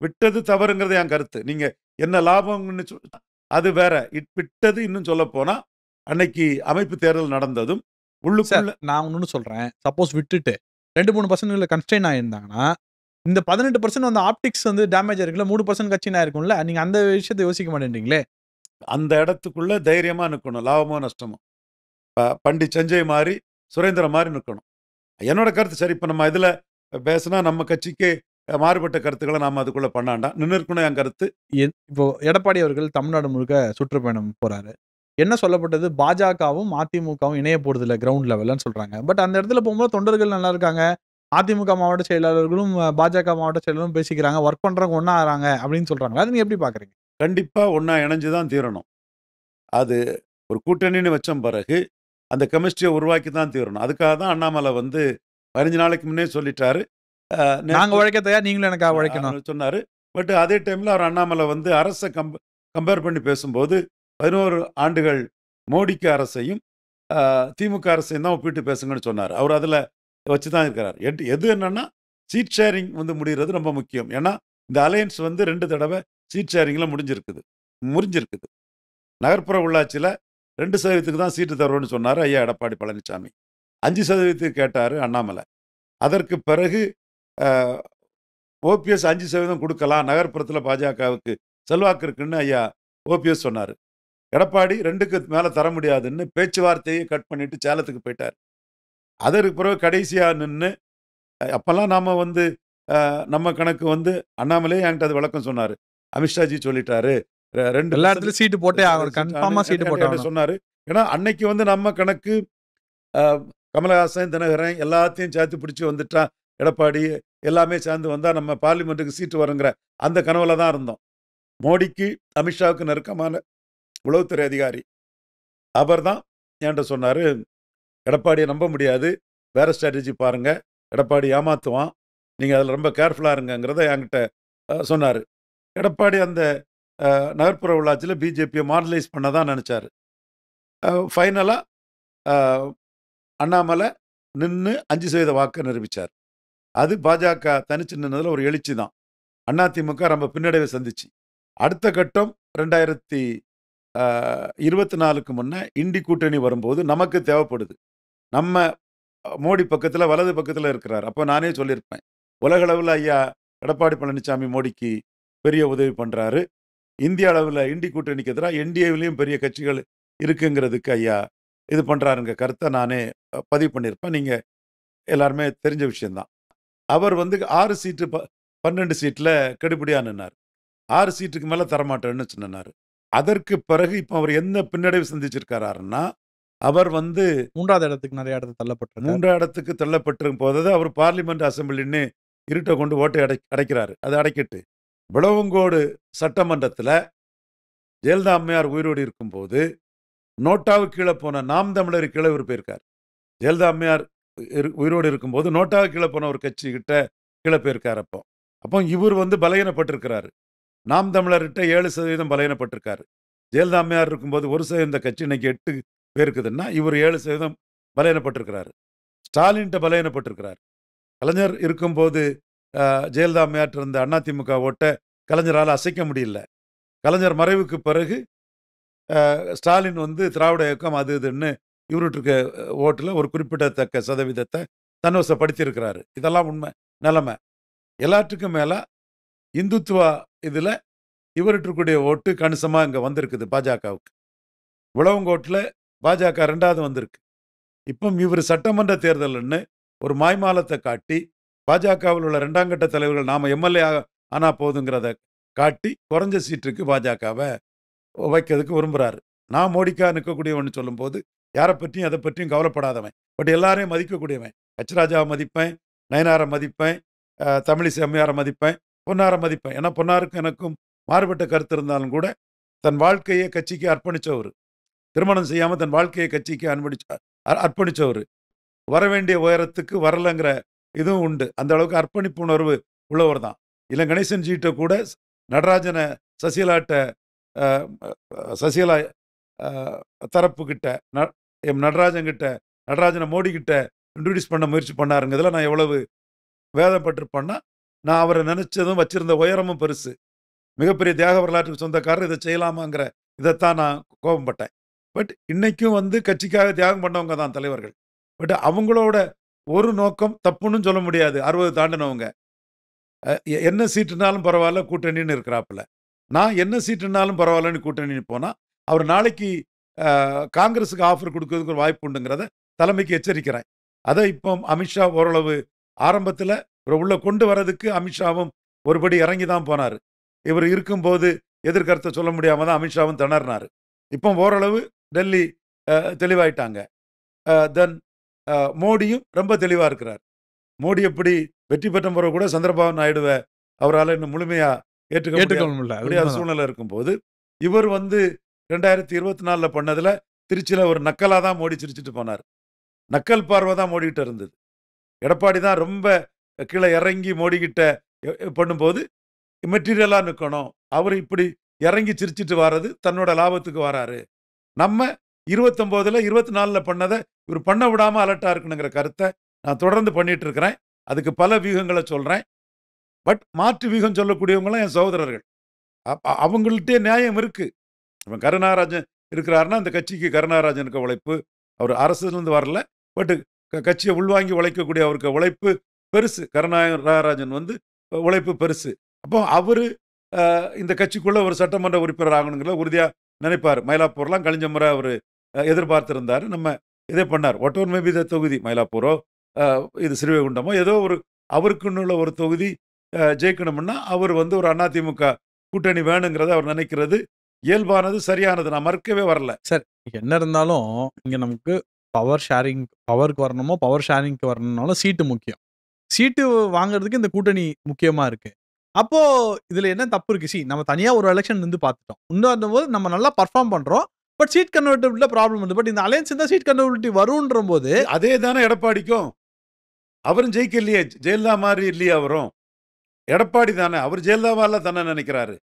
விட்டது தவறுங்கிறது என் கருத்து. நீங்க என்ன லாபம்னு அது வேற. விட்டது இன்னும் சொல்ல போனா அன்னைக்கு அமைப்பு தேர்தல் நடந்ததும் உள்ளுக்குள்ள நான் ஒன்னு சொல்றேன். சப்போஸ் விட்டுட்டு 2-3% கன்ஸ்ட்ரெயின் ஆயிருந்தாங்கன்னா இந்த 18% வந்து ஆப்டிக்ஸ் வந்து டேமேஜ் இருக்குல்ல, 3% கட்சினா இருக்கும்ல, நீங்க அந்த விஷயத்தை யோசிக்க மாட்டேன்றீங்களே. அந்த இடத்துக்குள்ள தைரியமா நிற்கணும், லாபமோ நஷ்டமோ. பண்டிட் சஞ்சய் மாதிரி, சுரேந்திர மாதிரி நிற்கணும். என்னோட கருத்து சரி. இப்போ நம்ம இதில் பேசினா நம்ம கட்சிக்கு மாறுபட்ட கருத்துக்களை நாம் அதுக்குள்ள பண்ணாண்டா நின்று இருக்கணும் என் கருத்து. இப்போ எடப்பாடி அவர்கள் தமிழ்நாடு முழுக்க சுற்றுப்பயணம் போறாரு. என்ன சொல்லப்பட்டது? பாஜகவும் அதிமுகவும் இணைய போறது இல்லை கிரவுண்ட் லெவல்னு சொல்றாங்க. பட் அந்த இடத்துல போகும்போது தொண்டர்கள் நல்லா இருக்காங்க. அதிமுக மாவட்ட செயலாளர்களும் பாஜக மாவட்ட செயலாளரும் பேசிக்கிறாங்க, ஒர்க் பண்றவங்க ஒன்னா ஆறாங்க அப்படின்னு சொல்றாங்க. அது நீங்க எப்படி பாக்குறீங்க? கண்டிப்பா ஒன்னா இணைஞ்சு தான் தீரணும். அது ஒரு கூட்டணின்னு வச்ச பிறகு அந்த கெமிஸ்ட்ரியை உருவாக்கி தான் தீரணும். அதுக்காக தான் அண்ணாமலை வந்து 15 நாளைக்கு முன்னே சொல்லிட்டாரு, நாங்க உழைக்க தயார், நீங்களும் எனக்காக உழைக்கணும் சொன்னாரு. பட் அதே டைம்ல அவர் அண்ணாமலை வந்து அரசை கம்பேர் பண்ணி பேசும்போது 11 ஆண்டுகள் மோடிக்கு அரசையும் திமுக அரசையும் தான் ஒப்பிட்டு பேசுங்கன்னு சொன்னார். அவர் அதில் வச்சு தான் இருக்கிறார். எது என்னன்னா சீட் ஷேரிங் வந்து முடிகிறது ரொம்ப முக்கியம். ஏன்னா இந்த அலையன்ஸ் வந்து 2 தடவை சீட் ஷேரிங்கில் முறிஞ்சிருக்குது. நகர்ப்புற உள்ளாட்சியில் 2% தான் சீட்டு தருவோம்னு சொன்னார் ஐயா எடப்பாடி பழனிசாமி. 5% கேட்டார் அண்ணாமலை. அதற்கு பிறகு ஓபிஎஸ் 5% கொடுக்கலாம், நகர்ப்புறத்தில் பாஜகவுக்கு செல்வாக்கு இருக்குன்னு ஐயா ஓபிஎஸ் சொன்னார். எடப்பாடி 2க்கு மேலே தர முடியாதுன்னு பேச்சுவார்த்தையை கட் பண்ணிட்டு சேலத்துக்கு போயிட்டார். அதற்கு பிறகு கடைசியாக நின்று அப்போல்லாம் நாம் வந்து நம்ம கணக்கு வந்து அண்ணாமலே என்கிட்ட அது விளக்கம் சொன்னார். அமித்ஷாஜி சொல்லிட்டாரு, 2 எல்லா இடத்துலையும் சீட்டு போட்டே ஆகணும், கன்ஃபார்மா சீட்டு போட்டு சொன்னார். ஏன்னா அன்னைக்கு வந்து நம்ம கணக்கு கமலஹாசன், தினகரன் எல்லாத்தையும் சேர்த்து பிடிச்சி வந்துட்டா எடப்பாடி எல்லாமே சேர்ந்து வந்தால் நம்ம பார்லிமெண்ட்டுக்கு சீட்டு வருங்கிற அந்த கனவுல தான் இருந்தோம். மோடிக்கு அமித்ஷாவுக்கு நெருக்கமான உளவுத்துறை அதிகாரி அவர் தான் என்கிட்ட சொன்னார், எடப்பாடியை நம்ப முடியாது, வேற ஸ்ட்ராட்டஜி பாருங்க, எடப்பாடி ஏமாத்துவான், நீங்கள் அதில் ரொம்ப கேர்ஃபுல்லாக இருங்கிறத என்கிட்ட சொன்னார். எடப்பாடி அந்த நகர்ப்புற உள்ளாட்சியில் பிஜேபியை மாடலைஸ் பண்ண தான் நினச்சார். ஃபைனலாக அண்ணாமலை நின்று 5% வாக்கை நிரூபித்தார். அது பாஜக தனிச்சு நின்னதில் ஒரு எழுச்சி தான். அதிமுக ரொம்ப பின்னடைவை சந்திச்சு. அடுத்த கட்டம் 2024க்கு முன்னே இண்டி கூட்டணி வரும்போது நமக்கு தேவைப்படுது. நம்ம மோடி பக்கத்தில் வலது பக்கத்தில் இருக்கிறார். அப்போ நானே சொல்லியிருப்பேன், உலகளவில் ஐயா எடப்பாடி பழனிசாமி மோடிக்கு பெரிய உதவி பண்ணுறாரு. இந்திய அளவில் இண்டி கூட்டணிக்கு எதிராக என்டிஏவிலையும் பெரிய கட்சிகள் இருக்குங்கிறதுக்கு ஐயா இது பண்ணுறாருங்க கருத்தை நானே பதிவு பண்ணியிருப்பேன். நீங்கள் எல்லாருமே தெரிஞ்ச விஷயந்தான். அவர் வந்து 6 சீட்டு 12 சீட்டில் கெடுபடியாக நின்னார். 6 சீட்டுக்கு மேலே தரமாட்டேன்னு சொன்னார். அதற்கு பிறகு இப்போ அவர் என்ன பின்னடைவு சந்திச்சிருக்காருன்னா, அவர் வந்து 3வது இடத்துக்கு நிறைய இடத்துல தள்ளப்பட்டார். 3வது இடத்துக்கு தள்ளப்பட்டிருக்கும் போது அவர் பார்லிமெண்ட் அசம்பிளின்னு இருட்டை கொண்டு ஓட்டை அடைக்கிறாரு. அது அடைக்கட்டு. விளவங்கோடு சட்டமன்றத்தில் ஜெயலலிதா அம்மையார் உயிரோடு இருக்கும்போது நோட்டாவுக்கு கீழே போன நாம் தமிழர் கீழே இவர் போயிருக்கார். ஜெயலலிதா அம்மையார் உயிரோடு இருக்கும்போது நோட்டாவுக்கு கீழே போன ஒரு கட்சி கிட்ட கீழே போயிருக்கார். அப்போ இவர் வந்து பலகீனப்பட்டிருக்கிறாரு. நாம் தமிழர்கிட்ட 7% பலவீனப்பட்டிருக்காரு. ஜெயலலிதா அம்மையார் இருக்கும்போது 1% இந்த கட்சி இன்னைக்கு 8 பேருக்குதுன்னா, இவர் 7% பலவீனப்பட்டிருக்கிறாரு. ஸ்டாலின்ட்ட பலவீனப்பட்டிருக்கிறார். கலைஞர் இருக்கும்போது ஜெயலலிதா அம்மையார்ட்ட இருந்த அதிமுக ஓட்ட கலைஞரால் அசைக்க முடியல. கலைஞர் மறைவுக்கு பிறகு ஸ்டாலின் வந்து திராவிட இயக்கம் அது இதுன்னு இவர்கிட்ட இருக்க ஓட்டுல ஒரு குறிப்பிடத்தக்க சதவீதத்தை தன்வசப்படுத்தியிருக்கிறாரு. இதெல்லாம் உண்மை நிலைமை. எல்லாத்துக்கும் மேல இந்துத்துவா இதுல இவர்கிட்ட இருக்கக்கூடிய ஓட்டு கணிசமா இங்க வந்திருக்குது பாஜகவுக்கு. விளவங்கோட்டில் பாஜக 2வது வந்திருக்கு. இப்போ இவர் சட்டமன்ற தேர்தல்னு ஒரு மாய்மாலத்தை காட்டி பாஜகவில் உள்ள 2ஆம் கட்ட தலைவர்கள் நாம எம்எல்ஏ ஆனா போதுங்கிறத காட்டி குறைஞ்ச சீட்டுக்கு பாஜகவை வைக்கிறதுக்கு விரும்புகிறாரு. நான் மோடிக்கா நிற்கக்கூடியவன் சொல்லும்போது யாரை பற்றியும் எதை பற்றியும் கவலைப்படாதவன், பட் எல்லாரையும் மதிக்கக்கூடியவன். ஹெச்ராஜாவை மதிப்பேன், நயனாரை மதிப்பேன், தமிழிசை அம்மையாரை மதிப்பேன், பொன்னாரை மதிப்பேன். ஏன்னா பொன்னாருக்கு எனக்கும் மாறுபட்ட கருத்து இருந்தாலும் கூட தன் வாழ்க்கையை கட்சிக்கு அர்ப்பணித்தவர். திருமணம் செய்யாமல் தன் வாழ்க்கையை கட்சிக்கு அர்ப்பணித்தவர். வர வேண்டிய உயரத்துக்கு வரலைங்கிற இதுவும் உண்டு. அந்த அளவுக்கு அர்ப்பணிப்பு உணர்வு உள்ளவர் தான். இல்லை கணேசன் ஜிட்ட கூட நடராஜனை சசிகலா தரப்புக்கிட்ட நடராஜன் கிட்ட நடராஜனை மோடி கிட்ட இன்ட்ரடியூஸ் பண்ண முயற்சி பண்ணாருங்கிறதுல நான் எவ்வளவு வேதப்பட்டிருப்பேன்னா, நான் அவரை நினைச்சதும் வச்சிருந்த உயரமும் பெருசு. மிகப்பெரிய தியாக வரலாற்றுக்கு சொந்தக்காரர் இதை செய்யலாமாங்கிற இதைத்தான் நான் கோபப்பட்டேன். பட் இன்னைக்கும் வந்து கட்சிக்காக தியாகம் பண்ணவங்க தான் தலைவர்கள். பட் அவங்களோட ஒரு நோக்கம் தப்புன்னு சொல்ல முடியாது. 60 தாண்டினவங்க என்ன சீட்டுனாலும் பரவாயில்ல கூட்டணின்னு இருக்கிறாப்புல. நான் என்ன சீட்டுனாலும் பரவாயில்லன்னு கூட்டணி போனா அவர் நாளைக்கு காங்கிரஸுக்கு ஆஃபர் கொடுக்கறதுக்கு ஒரு வாய்ப்பு உண்டுங்கிறத தலைமைக்கு எச்சரிக்கிறேன். அதை இப்போ அமித்ஷா ஓரளவு ஆரம்பத்தில் உள்ள கொண்டு வரதுக்கு அமித்ஷாவும் ஒருபடி இறங்கி தான் போனார். இவர் இருக்கும்போது எதிர்கருத்தை சொல்ல முடியாமல் தான் அமித்ஷாவும் திணறினார். இப்போ ஓரளவு டெல்லி தெளிவாயிட்டாங்க. தென் மோடியும் ரொம்ப தெளிவாக இருக்கிறார். மோடி எப்படி வெற்றி பெற்ற முறை கூட சந்திரபாபு நாயுடுவை அவரால் இன்னும் முழுமையாக ஏற்றுக்க முடியாத சூழ்நிலை இருக்கும்போது இவர் வந்து 2024 பண்ணதில் திருச்சியில் ஒரு நக்கலாக தான் மோடி சிரிச்சுட்டு போனார். நக்கல் பார்வை தான் மோடிக்கிட்ட இருந்தது. எடப்பாடி தான் ரொம்ப கீழே இறங்கி மோடிக்கிட்ட பண்ணும்போது மெட்டீரியலாக நிற்கணும். அவர் இப்படி இறங்கி சிரிச்சிட்டு வர்றது தன்னோட லாபத்துக்கு வராரு. நம்ம 29ல் 24ல் பண்ணதை இவர் பண்ண விடாமல் அலர்ட்டாக இருக்கணுங்கிற கருத்தை நான் தொடர்ந்து பண்ணிட்டு இருக்கிறேன். அதுக்கு பல வியூகங்களை சொல்கிறேன். பட் மாற்று வியூகம் சொல்லக்கூடியவங்களாம் என் சகோதரர்கள். அவங்கள்ட்டே நியாயம் இருக்குது. இப்போ கருணாராஜன் இருக்கிறாருன்னா அந்த கட்சிக்கு கருணாராஜனுக்கு உழைப்பு, அவர் அரசுலேருந்து வரல, பட் கட்சியை உள்வாங்கி உழைக்கக்கூடிய அவருக்கு உழைப்பு பெருசு. கருணாராஜன் வந்து உழைப்பு பெருசு. அப்போ அவர் இந்த கட்சிக்குள்ளே ஒரு சட்டமன்ற உறுப்பினர் ஆகணுங்கிற உறுதியாக நினைப்பார். மயிலாப்பூர்லாம் கழிஞ்ச முறை அவர் எதிர்பார்த்திருந்தார். நம்ம இதே பண்ணார். ஒட்டோர் மேபி த தொகுதி மயிலாப்பூரோ இது ஸ்ரீவைகுண்டமோ ஏதோ ஒரு அவருக்குன்னுள்ள ஒரு தொகுதி ஜெயிக்கணும்னா அவர் வந்து ஒரு அதிமுக கூட்டணி வேணுங்கிறத அவர் நினைக்கிறது இயல்பானது, சரியானது. நான் மறுக்கவே வரல. சார் என்ன இருந்தாலும் இங்கே நமக்கு பவருக்கு வரணுமோ பவர் ஷேரிங்க்கு வரணும்னாலும் சீட்டு முக்கியம். சீட்டு வாங்குறதுக்கு இந்த கூட்டணி முக்கியமாக இருக்கு. அப்போ இதுல என்ன தப்பு இருக்கு? நம்ம தனியா ஒரு எலெக்ஷன் நின்று பார்த்துட்டோம். இன்னும் போது நம்ம நல்லா பர்ஃபார்ம் பண்றோம். பட் சீட் கன்வெர்ட்டிபிலிட்டில ப்ராப்ளம் வந்து. பட் இந்த அலையன்ஸ் இருந்தா சீட் கன்வெர்ட்டிபிலிட்டி வரும்ன்ற போது அதே தானே எடப்பாடிக்கும். அவரும் ஜெயிக்க இல்லையே, ஜெயலலிதா மாதிரி இல்லையே அவரும். எடப்பாடி தானே, அவர் ஜெயலலிதாவால தானே நினைக்கிறாரு.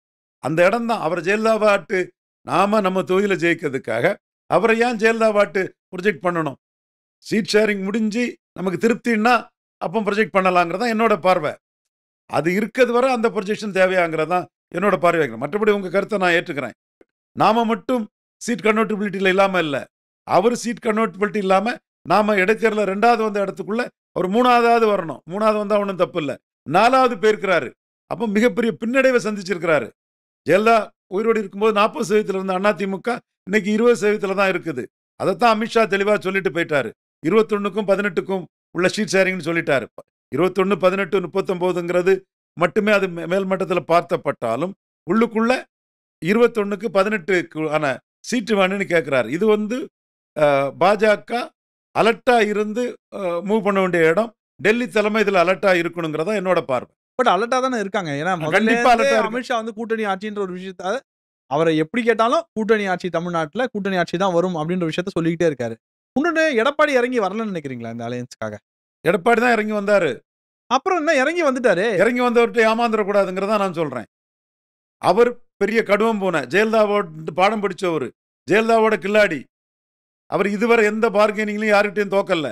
அந்த இடம் தான் அவர் ஜெயலலிதாவாட்டு நாம நம்ம தொகுதியில் ஜெயிக்கிறதுக்காக அவரை ஏன் ஜெயலலிதாவாட்டு ப்ரொஜெக்ட் பண்ணணும்? சீட் ஷேரிங் முடிஞ்சு நமக்கு திருப்தின்னா அப்போ ப்ரொஜெக்ட் பண்ணலாங்கிறதா என்னோட பார்வை. அது இருக்கிறது வரை அந்த ப்ரொஜெக்ஷன் தேவையாங்கிறதான் என்னோட பார்வை. மற்றபடி உங்கள் கருத்தை நான் ஏற்றுக்கிறேன். நாம மட்டும் சீட் கன்வெர்ட்டிபிலிட்டியில் இல்லாமல் இல்லை, அவர் சீட் கன்வெர்ட்டிபிலிட்டி இல்லாமல் நாம இடைத்தேர்தலில் 2வது வந்த இடத்துக்குள்ள அவர் 3வது வரணும். 3வது வந்தால் ஒன்றும் தப்பு இல்லை. 4வது போயிருக்கிறாரு. அப்போ மிகப்பெரிய பின்னடைவை சந்திச்சிருக்கிறாரு. ஜெயலலிதா உயிரோடு இருக்கும்போது 40% இருந்த அதிமுக இன்னைக்கு 20% தான் இருக்குது. அதைத்தான் அமித்ஷா தெளிவாக சொல்லிட்டு போயிட்டாரு. 21க்கும் 18க்கும் உள்ள சீட் ஷேரிங்னு சொல்லிட்டாரு. 21, 18, 39ங்கிறது மட்டுமே அது மேல் மட்டத்தில் பார்த்தப்பட்டாலும் உள்ளுக்குள்ள 21க்கு 18க்கு ஆன சீட்டு வேணும்னு கேட்குறாரு. இது வந்து பாஜக அலர்ட்டா இருந்து மூவ் பண்ண வேண்டிய இடம். டெல்லி தலைமை இதில் அலர்ட்டா இருக்கணுங்கிறதா என்னோட பார்வை. பட் அலர்ட்டா தானே இருக்காங்க. ஏன்னா அமித்ஷா வந்து கூட்டணி ஆட்சின்ற ஒரு விஷயத்த அவரை எப்படி கேட்டாலும் கூட்டணி ஆட்சி தமிழ்நாட்டில் கூட்டணி ஆட்சி தான் வரும் அப்படின்ற விஷயத்த சொல்லிக்கிட்டே இருக்காரு. இன்னொன்று எடப்பாடி இறங்கி வரலன்னு நினைக்கிறீங்களா இந்த அலையன்ஸ்க்காக? எடப்பாடி தான் இறங்கி வந்தாரு. அப்புறம் என்ன இறங்கி வந்துட்டாரு. இறங்கி வந்தவர்கிட்ட ஏமாந்துடக்கூடாதுங்கிறதா நான் சொல்றேன். அவர் பெரிய கடுவம் போன ஜெயலலிதாவோட பாடம் படிச்சவர், ஜெயலலிதாவோட கில்லாடி. அவர் இதுவரை எந்த பார்கெனிங்லையும் யார்கிட்டையும் தோக்கல.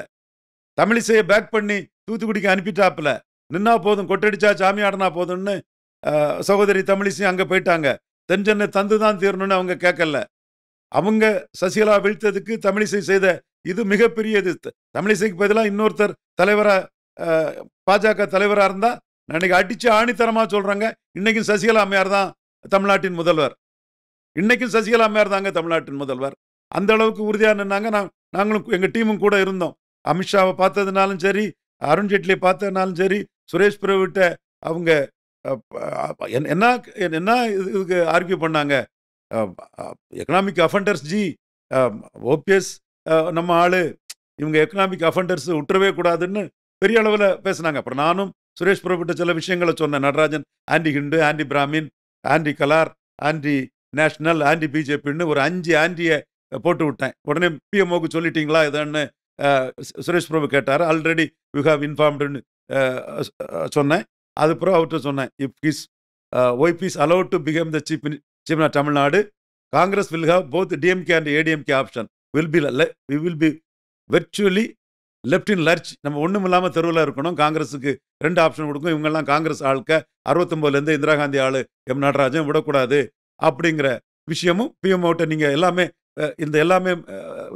தமிழிசையை பேக் பண்ணி தூத்துக்குடிக்கு அனுப்பிட்டாப்புல. நின்னா போதும், கொட்டடிச்சா சாமி ஆடினா போதும்னு சகோதரி தமிழிசை அங்கே போயிட்டாங்க. தென்சென்னை தந்து தான் தீரணும்னு அவங்க கேட்கல. அவங்க சசிகலா வீழ்த்ததுக்கு தமிழிசை செய்த இது மிகப்பெரிய இது. தமிழிசைக்கு பதிலாக இன்னொருத்தர் தலைவரா பாஜக தலைவராக இருந்தா இன்னைக்கு அடிச்சு ஆணித்தரமா சொல்றாங்க, இன்னைக்கும் சசிகலா அம்மையார் தான் தமிழ்நாட்டின் முதல்வர். இன்னைக்கும் சசிகலா அம்மையார் தாங்க தமிழ்நாட்டின் முதல்வர். அந்த அளவுக்கு உறுதியாக நின்னாங்க. நாங்களும் எங்க டீமும் கூட இருந்தோம். அமித்ஷாவை பார்த்ததுனாலும் சரி, அருண்ஜேட்லியை பார்த்ததுனாலும் சரி, சுரேஷ் பிரபுட்ட அவங்க என்ன என்ன இதுக்கு ஆர்கியூ பண்ணாங்க. எக்கனாமிக் அஃபண்டர்ஸ் ஜி, ஓபிஎஸ் நம்ம ஆளு, இவங்க எக்கனாமிக் அஃபண்டர்ஸ் விட்டுறவே கூடாதுன்னு பெரிய அளவில் பேசினாங்க. அப்புறம் நானும் சுரேஷ் பிரபுட்ட சில விஷயங்களை சொன்னேன். Natarajan anti Hindu, anti Brahmin, anti கலார், ஆன்டி நேஷனல், ஆன்டி பிஜேபின்னு ஒரு 5 ஆன்டியை போட்டு விட்டேன். உடனே பிஎம்ஓக்கு சொல்லிட்டீங்களா இதுன்னு சுரேஷ் பிரபு கேட்டார். ஆல்ரெடி யூ ஹாவ் இன்ஃபார்ம்டுன்னு சொன்னேன். அதுக்கப்புறம் அவர்கிட்ட சொன்னேன், if his wife is allowed to become the chief of Tamil Nadu, Congress will have both DMK and ADMK option we will be virtually left in lurch. நம்ம ஒன்றும் இல்லாமல் தெருவில் இருக்கணும். காங்கிரஸுக்கு 2 ஆப்ஷன் கொடுக்கும். இவங்கெல்லாம் காங்கிரஸ் ஆளுக்க 69லேருந்து இந்திரா காந்தி ஆளு எம் நடராஜன் விடக்கூடாது அப்படிங்கிற விஷயமும் பிஎம்ஓட்ட நீங்கள் எல்லாமே இந்த எல்லாமே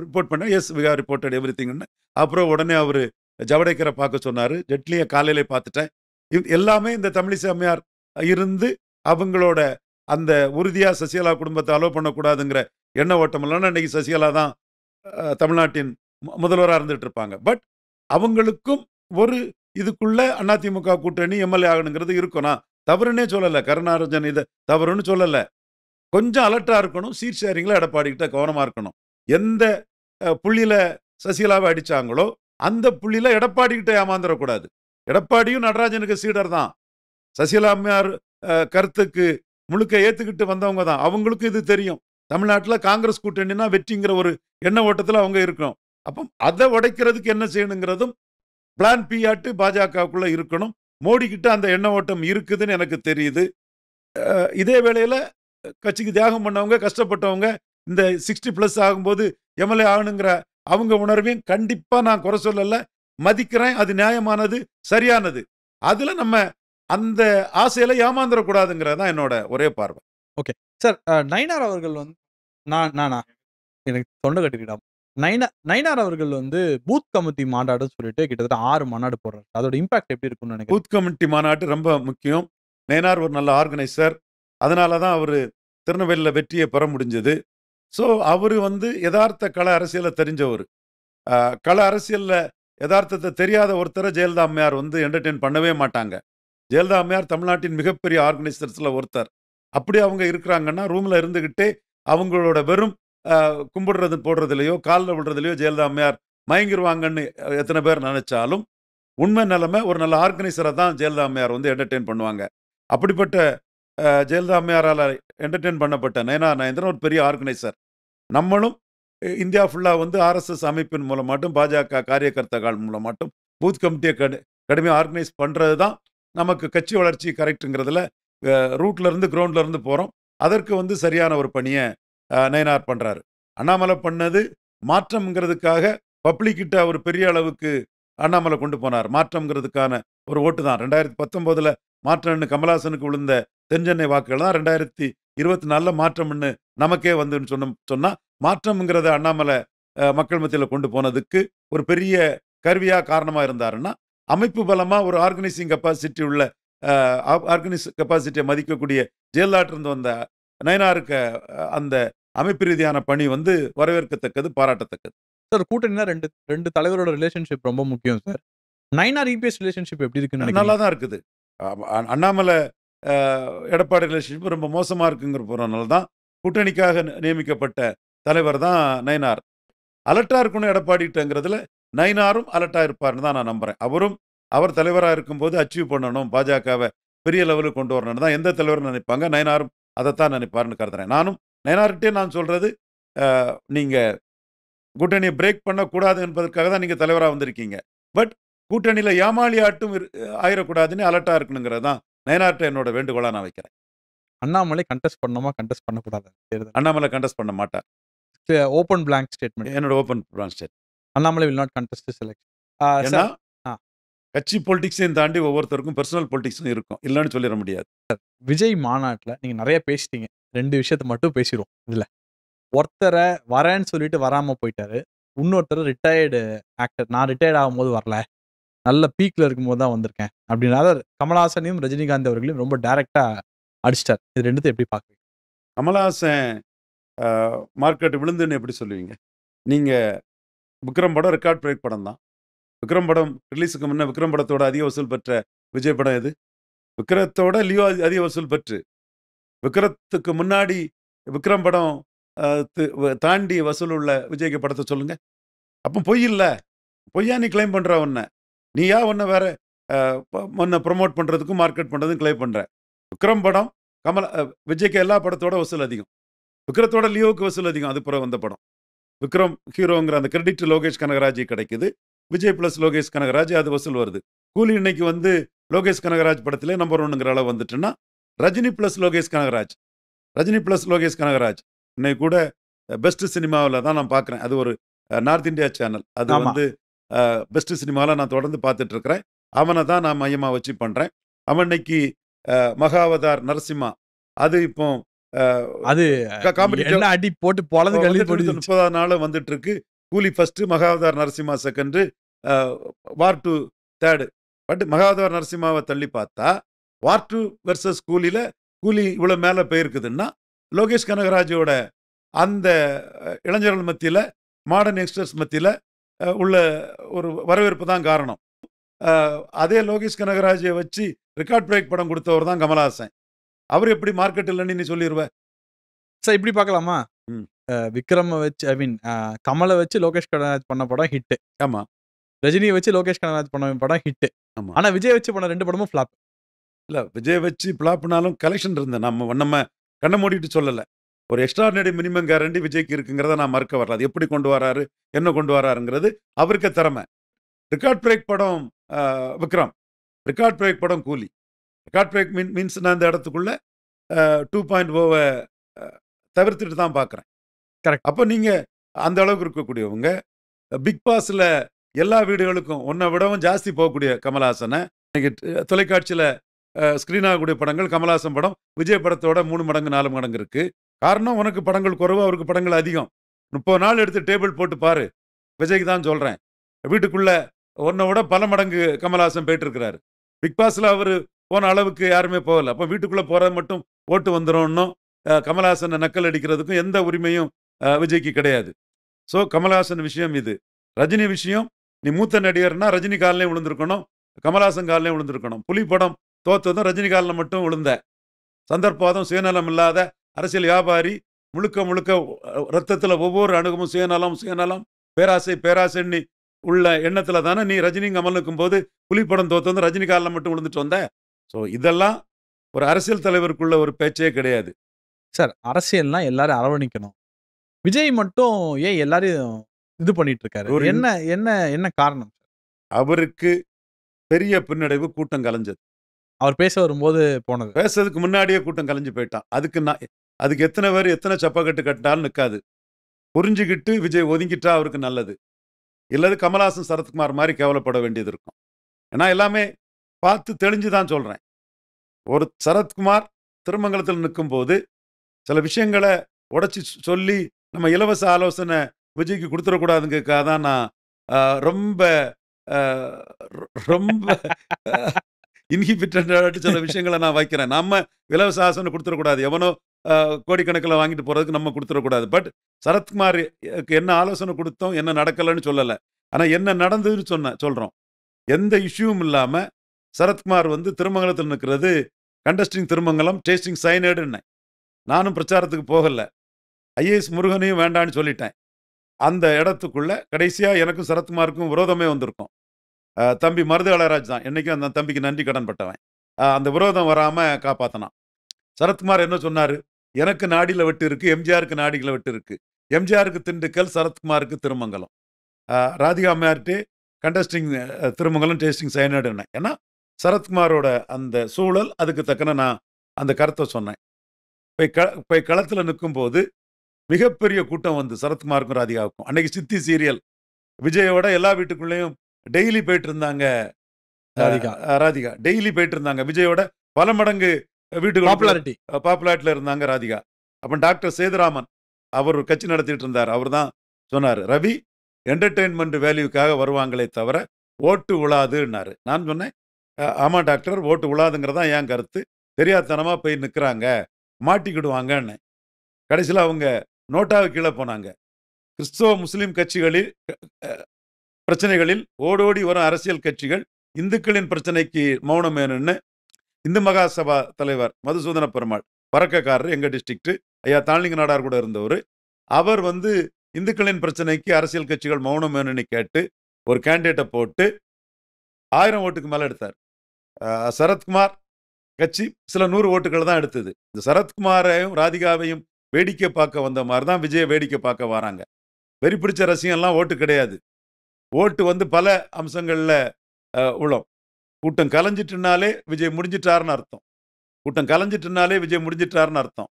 ரிப்போர்ட் பண்ண. எஸ் வி ஹேவ் ரிப்போர்ட்டட் எவ்ரி திங்னு. அப்புறம் உடனே அவர் ஜவடேக்கரை பார்க்க சொன்னார். ஜெட்லியை காலையிலே பார்த்துட்டேன். எல்லாமே இந்த தமிழிசை அம்மையார் இருந்து அவங்களோட அந்த உறுதியாக சசிகலா குடும்பத்தை அலோவ் பண்ணக்கூடாதுங்கிற எண்ண ஓட்டம் இல்லைன்னா இன்னைக்கு சசிகலா தான் தமிழ்நாட்டின் முதல்வராக இருந்துட்டு இருப்பாங்க. பட் அவங்களுக்கும் ஒரு இதுக்குள்ள அதிமுக கூட்டணி எம்எல்ஏ ஆகணுங்கிறது இருக்கும். நான் தவறுன்னே சொல்லலை, கருணாரஞ்சன் இதை தவறுன்னு சொல்லலை. கொஞ்சம் அலர்ட்டாக இருக்கணும். சீட் ஷேரிங்கில் எடப்பாடி கிட்ட கவனமாக இருக்கணும். எந்த புள்ளியில் சசிகலாவை அடித்தாங்களோ அந்த புள்ளியில் எடப்பாடி கிட்ட ஏமாந்துடக்கூடாது. எடப்பாடியும் நடராஜனுக்கு சீடர் தான். சசிகலா அம்மையார் கருத்துக்கு முழுக்க ஏற்றுக்கிட்டு வந்தவங்க தான். அவங்களுக்கும் இது தெரியும். தமிழ்நாட்டில் காங்கிரஸ் கூட்டணினா வெற்றிங்கிற ஒரு எண்ண ஓட்டத்தில் அவங்க இருக்கணும். அப்போ அதை உடைக்கிறதுக்கு என்ன செய்யணுங்கிறதும் பிளான் பி ஆட்டு பாஜகவுக்குள்ளே இருக்கணும். மோடி கிட்ட அந்த எண்ண ஓட்டம் இருக்குதுன்னு எனக்கு தெரியுது. இதே வேளையில் கட்சிக்கு தியாகம் பண்ணவங்க, கஷ்டப்பட்டவங்க இந்த 60+ ஆகும்போது எம்எல்ஏ ஆகணுங்கிற அவங்க உணர்வையும் கண்டிப்பாக நான் குறை சொல்லலை, மதிக்கிறேன். அது நியாயமானது, சரியானது. அதில் நம்ம அந்த ஆசையில ஏமாந்துடக்கூடாதுங்கிறது தான் என்னோட ஒரே பார்வை. Okay sir. நயினார் அவர்கள் வந்து நானா எனக்கு தொண்டை கட்டிக்கிட்டா. நயினார் அவர்கள் வந்து பூத் கமிட்டி மாநாடுன்னு சொல்லிட்டு கிட்டத்தட்ட 6 மாநாடு போடுறாரு. அதோட இம்பாக்ட் எப்படி இருக்கும்னு நினைக்கிறேன். பூத் கமிட்டி மாநாடு ரொம்ப முக்கியம். நயினார் ஒரு நல்ல ஆர்கனைசர். அதனால தான் அவர் திருநெல்வேலியில் வெற்றியை பெற முடிஞ்சது. ஸோ அவர் வந்து யதார்த்த கள அரசியலை தெரிஞ்சவர். கள அரசியலில் யதார்த்தத்தை தெரியாத ஒருத்தரை ஜெயலலிதா அம்மையார் வந்து என்டர்டெயின் பண்ணவே மாட்டாங்க. ஜெயலலிதா அம்மையார் தமிழ்நாட்டின் மிகப்பெரிய ஆர்கனைசர்ஸில் ஒருத்தர். அப்படி அவங்க இருக்கிறாங்கன்னா ரூமில் இருந்துக்கிட்டே அவங்களோட வெறும் கும்பிடுறது போடுறதுலையோ காலில் விடுறதுலையோ ஜெயலலிதா அம்மையார் மயங்கிடுவாங்கன்னு எத்தனை பேர் நினைச்சாலும் உண்மை நிலைமை ஒரு நல்ல ஆர்கனைசரை தான் ஜெயலலிதா அம்மையார் வந்து என்டர்டெயின் பண்ணுவாங்க. அப்படிப்பட்ட ஜெயலலிதா அம்மையாரால் என்டர்டெயின் பண்ணப்பட்ட நயனார் நாகேந்திரன் ஒரு பெரிய ஆர்கனைசர். நம்மளும் இந்தியா ஃபுல்லாக வந்து ஆர்எஸ்எஸ் அமைப்பின் மூலமாட்டும் பாஜக காரியகர்த்தாக்கள் மூலமாட்டும் பூத் கமிட்டியை கடுமையாக ஆர்கனைஸ் பண்ணுறது தான் நமக்கு கட்சி வளர்ச்சி கரெக்டுங்கிறதுல ரூட்ல இருந்து கிரவுண்ட்ல இருந்து போகிறோம். அதற்கு வந்து சரியான ஒரு பணியை நயனார் பண்ணுறாரு. அண்ணாமலை பண்ணது மாற்றம்ங்கிறதுக்காக பப்ளிக்கிட்ட ஒரு பெரிய அளவுக்கு அண்ணாமலை கொண்டு போனார். மாற்றம்ங்கிறதுக்கான ஒரு ஓட்டு தான் 2019 மாற்றம்னு கமலஹாசனுக்கு விழுந்த தென்சென்னை வாக்குகள் தான் 2024 மாற்றம்னு நமக்கே வந்துன்னு சொன்னால் மாற்றம்ங்கிறத அண்ணாமலை மக்கள் மத்தியில் கொண்டு போனதுக்கு ஒரு பெரிய கருவியாக காரணமாக இருந்தாருன்னா அமைப்பு பலமாக ஒரு ஆர்கனைசிங் கெப்பாசிட்டி உள்ள கெப்பாசிட்டியை மதிக்கக்கூடிய ஜெயலலிதாட்டிருந்து வந்த நயனாருக்கு அந்த அமைப்பு ரீதியான பணி வந்து வரவேற்கத்தக்கது, பாராட்டத்தக்கது. சார் கூட்டணினா ரெண்டு தலைவரோட ரிலேஷன்ஷிப் ரொம்ப முக்கியம் சார். நயனார் இபிஎஸ் ரிலேஷன்ஷிப் எப்படி இருக்குன்னு நல்லா தான் இருக்குது. அண்ணாமலை எடப்பாடி ரிலேஷன்ஷிப் ரொம்ப மோசமாக இருக்குங்கிற போகிறனால தான் கூட்டணிக்காக நியமிக்கப்பட்ட தலைவர் தான் நயனார். அலர்ட்டாக இருக்கணும் எடப்பாடிட்டங்கிறதுல நயனாரும் அலர்ட்டாக இருப்பார்னு தான் நான் நம்புகிறேன். அவரும் அவர் தலைவராக இருக்கும்போது அச்சீவ் பண்ணணும், பாஜகவை பெரிய லெவலுக்கு கொண்டு வரணும்னு தான் எந்த தலைவரும் நினைப்பாங்க. நயனாரும் அதைத்தான் நினைப்பாருன்னு கருதுறேன். நானும் நயனார்கிட்டே நான் சொல்கிறது, நீங்கள் கூட்டணியை பிரேக் பண்ணக்கூடாது என்பதற்காக தான் நீங்கள் தலைவராக வந்திருக்கீங்க. பட் கூட்டணியில் ஏமாளி ஆட்டும் ஆயிடக்கூடாதுன்னு அலர்ட்டாக இருக்கணுங்கிறது தான் நயனார்கிட்ட என்னோட வேண்டுகோளாக நான் வைக்கிறேன். அண்ணாமலை கண்டெஸ்ட் பண்ணணுமா, கண்டெஸ்ட் பண்ணக்கூடாதா தேர்தல்? அண்ணாமலை கண்டெஸ்ட் பண்ண மாட்டார். Open blank statement. என்னோட open branch state. Annamalai will not contest this election. ஏன்னா சார் கட்சி பொலிட்டிக்ஸையும் தாண்டி ஒவ்வொருத்தருக்கும் பர்சனல் பொலிட்டிக்ஸும் இருக்கும். இல்லன்னு சொல்லிட முடியாது. விஜய் மாநாட்டுல நீங்க நெறைய பேசிட்டீங்க. 2 விஷயத்த மட்டும் பேசிருவோம் இதுல. ஒருத்தர வரேன்னு சொல்லிட்டு வராம போயிட்டாரு. இன்னொருத்தர் ரிட்டயர்டு ஆக்டர். நான் ரிட்டயர்ட் ஆகும்போது வரல. நல்ல பீக்ல இருக்கும்போது தான் வந்திருக்கேன். அப்படின்னு அதாவது கமலஹாசனையும், ரஜினிகாந்த் அவர்களையும் ரொம்ப டைரக்ட்டா அடிச்சிட்டார். இது 2த்தையும் எப்படி பார்க்குறீங்க? கமலஹாசன் மார்க்கெட் விழுந்துன்னு எப்படி சொல்லுவீங்க? நீங்க விக்ரம் படம் ரெக்கார்ட் பிரேக் படம் தான். விக்ரம் படம் ரிலீஸுக்கு முன்ன விக்ரம் படத்தோட அதிக வசூல் பெற்ற விஜய் படம் எது? விக்ரத்தோட லியோ அதிக வசூல் பெற்று. விக்ரத்துக்கு முன்னாடி விக்ரம் படம் தாண்டி வசூல் உள்ள விஜய்க்கு படத்தை சொல்லுங்க. அப்போ பொய் இல்ல. பொய்யா நீ கிளைம் பண்ற உன்ன. நீயா உன்ன வேற உன்னை ப்ரொமோட் பண்றதுக்கும் மார்க்கெட் பண்றதுக்கும் கிளைம் பண்ற. விக்ரம் படம் விஜய்க்கு எல்லா படத்தோட வசூல் அதிகம். விக்ரத்தோட லியோவுக்கு வசூல் அதிகம். அது பிறகு வந்த படம். விக்ரம் ஹீரோங்கிற அந்த கிரெடிட் லோகேஷ் கனகராஜ் கிடைக்குது. விஜய் பிளஸ் லோகேஷ் கனகராஜ் அது வசூல் வருது. கூலி இன்னைக்கு வந்து லோகேஷ் கனகராஜ் படத்திலே நம்பர் 1ங்கிற அளவு வந்துட்டுன்னா ரஜினி பிளஸ் லோகேஷ் கனகராஜ். ரஜினி பிளஸ் லோகேஷ் கனகராஜ் இன்னைக்கு கூட பெஸ்ட் சினிமாவில் தான் நான் பார்க்குறேன். அது ஒரு நார்த் இந்தியா சேனல். அது வந்து பெஸ்ட் சினிமாவில் நான் தொடர்ந்து பார்த்துட்டு இருக்கிறேன். அவனை தான் நான் மையமாக வச்சு பண்ணுறேன். அவன் இன்னைக்கு மகாவதார் நரசிம்மா அது இப்போ அது அடி போட்டு பொழந்து கழி போட்டு 30ஆவது நாள் வந்துட்டு இருக்கு. Coolie first, Mahavatar Narasimha second, War 2 third. But Mahavatar நரசிம்மாவை தள்ளி பார்த்தா வார் 2 வெர்சஸ் கூலியில் கூலி இவ்வளோ மேலே போயிருக்குதுன்னா லோகேஷ் கனகராஜோட அந்த இளைஞர்கள் மத்தியில், மாடர்ன் யங்ஸ்டர்ஸ் மத்தியில் உள்ள ஒரு வரவேற்பு தான் காரணம். அதே லோகேஷ் கனகராஜை வச்சு ரெக்கார்ட் பிரேக் படம் கொடுத்தவர் தான் கமலஹாசன். அவர் எப்படி மார்க்கெட் இல்லைன்னு நீ சொல்லிடுவ? சார் இப்படி பார்க்கலாமா? விக்ரம வச்சு ஐ மீன் கமலை வச்சு லோகேஷ் கனகராஜ் பண்ண படம் ஹிட். ஆமா. ரஜினியை வச்சு லோகேஷ் கனகராஜ் பண்ண படம் ஹிட். ஆனா விஜய் வச்சு பண்ண 2 படமும் ஃபிளாப். இல்ல விஜய் வச்சு ஃபிளாப்னாலும் கலெக்ஷன் இருந்தது. நம்ம கண்ணை மூடிட்டு சொல்லல. ஒரு எக்ஸ்ட்ராடினரி மினிமம் கேரண்டி விஜய்க்கு இருக்குங்கிறத நான் மறுக்க வரல. அது எப்படி கொண்டு வராரு, என்ன கொண்டு வராருங்கிறது அவருக்கு திறமை. ரெக்கார்ட் பிரேக் படம் விக்ரம், ரெக்கார்ட் பிரேக் படம் கூலி. ரெக்கார்ட் பிரேக் மீன்ஸ் நான் இந்த இடத்துக்குள்ள 2.0 தவிர்த்துட்டு தான் பார்க்குறேன். கரெக்ட். அப்போ நீங்க அந்த அளவுக்கு இருக்கக்கூடியவங்க பிக் பாஸ்ல எல்லா வீடுகளுக்கும் ஒன்றை விடவும் ஜாஸ்தி போகக்கூடிய கமலஹாசனை இன்னைக்கு தொலைக்காட்சியில் ஸ்க்ரீன் ஆகக்கூடிய படங்கள் கமலஹாசன் படம் விஜய் படத்தோட 3 மடங்கு 4 மடங்கு இருக்கு. காரணம் உனக்கு படங்கள் குறைவு, அவருக்கு படங்கள் அதிகம். 30 நாள் எடுத்து டேபிள் போட்டு பாரு. விஜய்க்கு தான் சொல்றேன். வீட்டுக்குள்ள ஒன்றை விட பல மடங்கு கமலஹாசன் போயிட்டு இருக்கிறாரு. பிக் பாஸ்ல அவர் போன அளவுக்கு யாருமே போகல. அப்போ வீட்டுக்குள்ள போறது மட்டும் ஓட்டு வந்துடும். கமலஹாசனை நக்கல் அடிக்கிறதுக்கும் எந்த உரிமையும் விஜய்க்கு கிடையாது. ஸோ கமலஹாசன் விஷயம் இது. ரஜினி விஷயம், நீ மூத்த நடிகர்னா ரஜினி காலிலையும் விழுந்திருக்கணும், கமலஹாசன் காலிலையும் விழுந்திருக்கணும். புலி படம் தோத்ததும் ரஜினி காலில் மட்டும் விழுந்த சந்தர்ப்பாதம், சுயநலம் இல்லாத அரசியல் வியாபாரி, முழுக்க ரத்தத்தில் ஒவ்வொரு அணுகமும் சுயநலம் பேராசைன்னு உள்ள எண்ணத்துல தானே நீ ரஜினி கமலுக்கும் போது புலி படம் தோத்தது ரஜினி காலில் மட்டும் விழுந்துட்டு வந்த. ஸோ இதெல்லாம் ஒரு அரசியல் தலைவருக்குள்ள ஒரு பேச்சே கிடையாது. சார் அரசியல்னா எல்லாரும் அரவணைக்கணும். விஜய் மட்டும் ஏன் எல்லாரையும் இது பண்ணிட்டு இருக்காரு? என்ன காரணம்? அவருக்கு பெரிய பின்னடைவு கூட்டம் கலைஞ்சது. அவர் பேச வரும்போது போனது. பேசுறதுக்கு முன்னாடியே கூட்டம் கலைஞ்சு போயிட்டான். அதுக்கு எத்தனை பேர் எத்தனை சப்பக்கட்டு கட்டினாலும் நிற்காது. புரிஞ்சுக்கிட்டு விஜய் ஒதுங்கிட்டா அவருக்கு நல்லது. இல்லது கமலஹாசன் சரத்குமார் மாதிரி கேவலப்பட வேண்டியது இருக்கும். ஏன்னா எல்லாமே பார்த்து தெளிஞ்சு தான் சொல்றேன். ஒரு சரத்குமார் திருமங்கலத்தில் நிற்கும் போது சில விஷயங்களை உடைச்சி சொல்லி நம்ம இலவச ஆலோசனை விஜய்க்கு கொடுத்துடக்கூடாதுங்கிறதுக்காக தான் நான் ரொம்ப இன்ஹிபிட்டட் சில விஷயங்களை நான் வைக்கிறேன். நம்ம இலவச ஆலோசனை கொடுத்துடக்கூடாது, எவனோ கோடிக்கணக்கில் வாங்கிட்டு போகிறதுக்கு நம்ம கொடுத்துடக்கூடாது. பட் சரத்குமார் என்ன ஆலோசனை கொடுத்தோம், என்ன நடக்கலைன்னு சொல்லலை. ஆனால் என்ன நடந்ததுன்னு சொல்கிறோம். எந்த இஷ்யூவும் இல்லாமல் சரத்குமார் வந்து திருமங்கலத்தில் நிற்கிறது கண்டஸ்டிங் திருமங்கலம் டேஸ்டிங் சைனேடுன்னு. நானும் பிரச்சாரத்துக்கு போகலை. ஐஏஎஸ் முருகனையும் வேண்டான்னு சொல்லிட்டேன். அந்த இடத்துக்குள்ள கடைசியாக எனக்கும் சரத்குமாருக்கும் விரோதமே வந்திருக்கும். தம்பி மருது அழகராஜ் தான் என்றைக்கும் அந்த தம்பிக்கு நன்றி கடன் பட்டவன். அந்த விரோதம் வராமல் காப்பாற்றினான். சரத்குமார் என்ன சொன்னார்? எனக்கு நாடியில் வெட்டு இருக்குது, எம்ஜிஆருக்கு நாடியில் வெட்டு இருக்குது. எம்ஜிஆருக்கு திண்டுக்கல், சரத்குமாருக்கு திருமங்கலம். ராதிகா அம்மையார்ட்டே கண்டஸ்டிங் திருமங்கலம் டேஸ்டிங் சைனடுன்னு. ஏன்னா சரத்குமாரோட அந்த சூழல் அதுக்கு தக்கன நான் அந்த கருத்தை சொன்னேன். போய் களத்தில் நிற்கும் போது மிகப்பெரிய கூட்டம் வந்து சரத்குமாருக்கும் ராதிகாவுக்கும். அன்னைக்கு சித்தி சீரியல் விஜயோட எல்லா வீட்டுக்குள்ளேயும் டெய்லி போயிட்டு இருந்தாங்க. ராதிகா டெய்லி போயிட்டு இருந்தாங்க. விஜயோட பல மடங்கு வீட்டுக்கு பாப்புலாரிட்டில இருந்தாங்க ராதிகா. அப்ப டாக்டர் சேதுராமன் அவர் கட்சி நடத்திட்டு இருந்தார். அவர் தான் சொன்னார், ரவி என்டர்டெயின்மெண்ட் வேல்யூக்காக வருவாங்களே தவிர ஓட்டு உழாதுன்னாரு. நான் சொன்னேன், ஆமா டாக்டர், ஓட்டு உழாதுங்கிறதா என் கருத்து. தெரியாதனமா போய் நிற்கிறாங்க, மாட்டிக்கிடுவாங்கன்னு. கடைசியில் அவங்க நோட்டாவை கீழே போனாங்க. கிறிஸ்தவ முஸ்லிம் கட்சிகளில் பிரச்சனைகளில் ஓடோடி வரும் அரசியல் கட்சிகள் இந்துக்களின் பிரச்சனைக்கு மௌனம் வேணும்னு இந்து மகாசபா தலைவர் மதுசூதன பெருமாள் பறக்கக்காரர், எங்க டிஸ்ட்ரிக்ட் ஐயா தாளிங்க நாடார் கூட இருந்தவர், அவர் வந்து இந்துக்களின் பிரச்சனைக்கு அரசியல் கட்சிகள் மௌனம் வேணும்னு கேட்டு ஒரு கேண்டிடேட்டை போட்டு 1000 ஓட்டுக்கு மேலே எடுத்தார். சரத்குமார் கட்சி சில 100 ஓட்டுகள் தான் எடுத்தது. இந்த சரத்குமாரையும் ராதிகாவையும் வேடிக்கை பார்க்க வந்த மாதிரி தான் விஜயை வேடிக்கை பார்க்க வராங்க. வெறி பிடிச்ச ரசிகம்லாம் ஓட்டு கிடையாது. ஓட்டு வந்து பல அம்சங்களில் உளம். கூட்டம் கலைஞ்சிட்டுனாலே விஜய் முடிஞ்சிட்டாருன்னு அர்த்தம். கூட்டம் கலைஞ்சிட்டுனாலே விஜய் முடிஞ்சிட்டாருன்னு அர்த்தம்.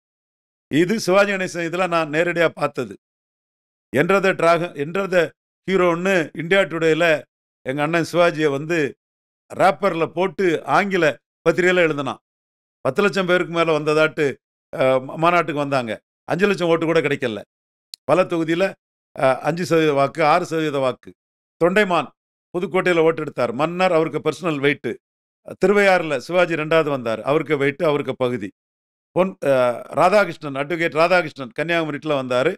இது சிவாஜி கணேசன் இதில் நான் நேரடியாக பார்த்தது. என்றத ஹீரோன்னு இந்தியா டுடேயில் எங்கள் அண்ணன் சிவாஜியை வந்து ரேப்பரில் போட்டு ஆங்கில பத்திரிகையில் எழுதினான். 10 லட்சம் பேருக்கு மேலே வந்ததாட்டு மாநாட்டுக்கு வந்தாங்க. 5 லட்சம் ஓட்டு கூட கிடைக்கல. பல தொகுதியில் 5% வாக்கு, 6% வாக்கு. தொண்டைமான் புதுக்கோட்டையில் ஓட்டு எடுத்தார். மன்னர் அவருக்கு பர்சனல் வெயிட்டு. திருவையாறில் சிவாஜி 2வது வந்தார், அவருக்கு வெயிட்டு, அவருக்கு பகுதி. ராதாகிருஷ்ணன், அட்வொகேட் ராதாகிருஷ்ணன் கன்னியாகுமரியில் வந்தார்.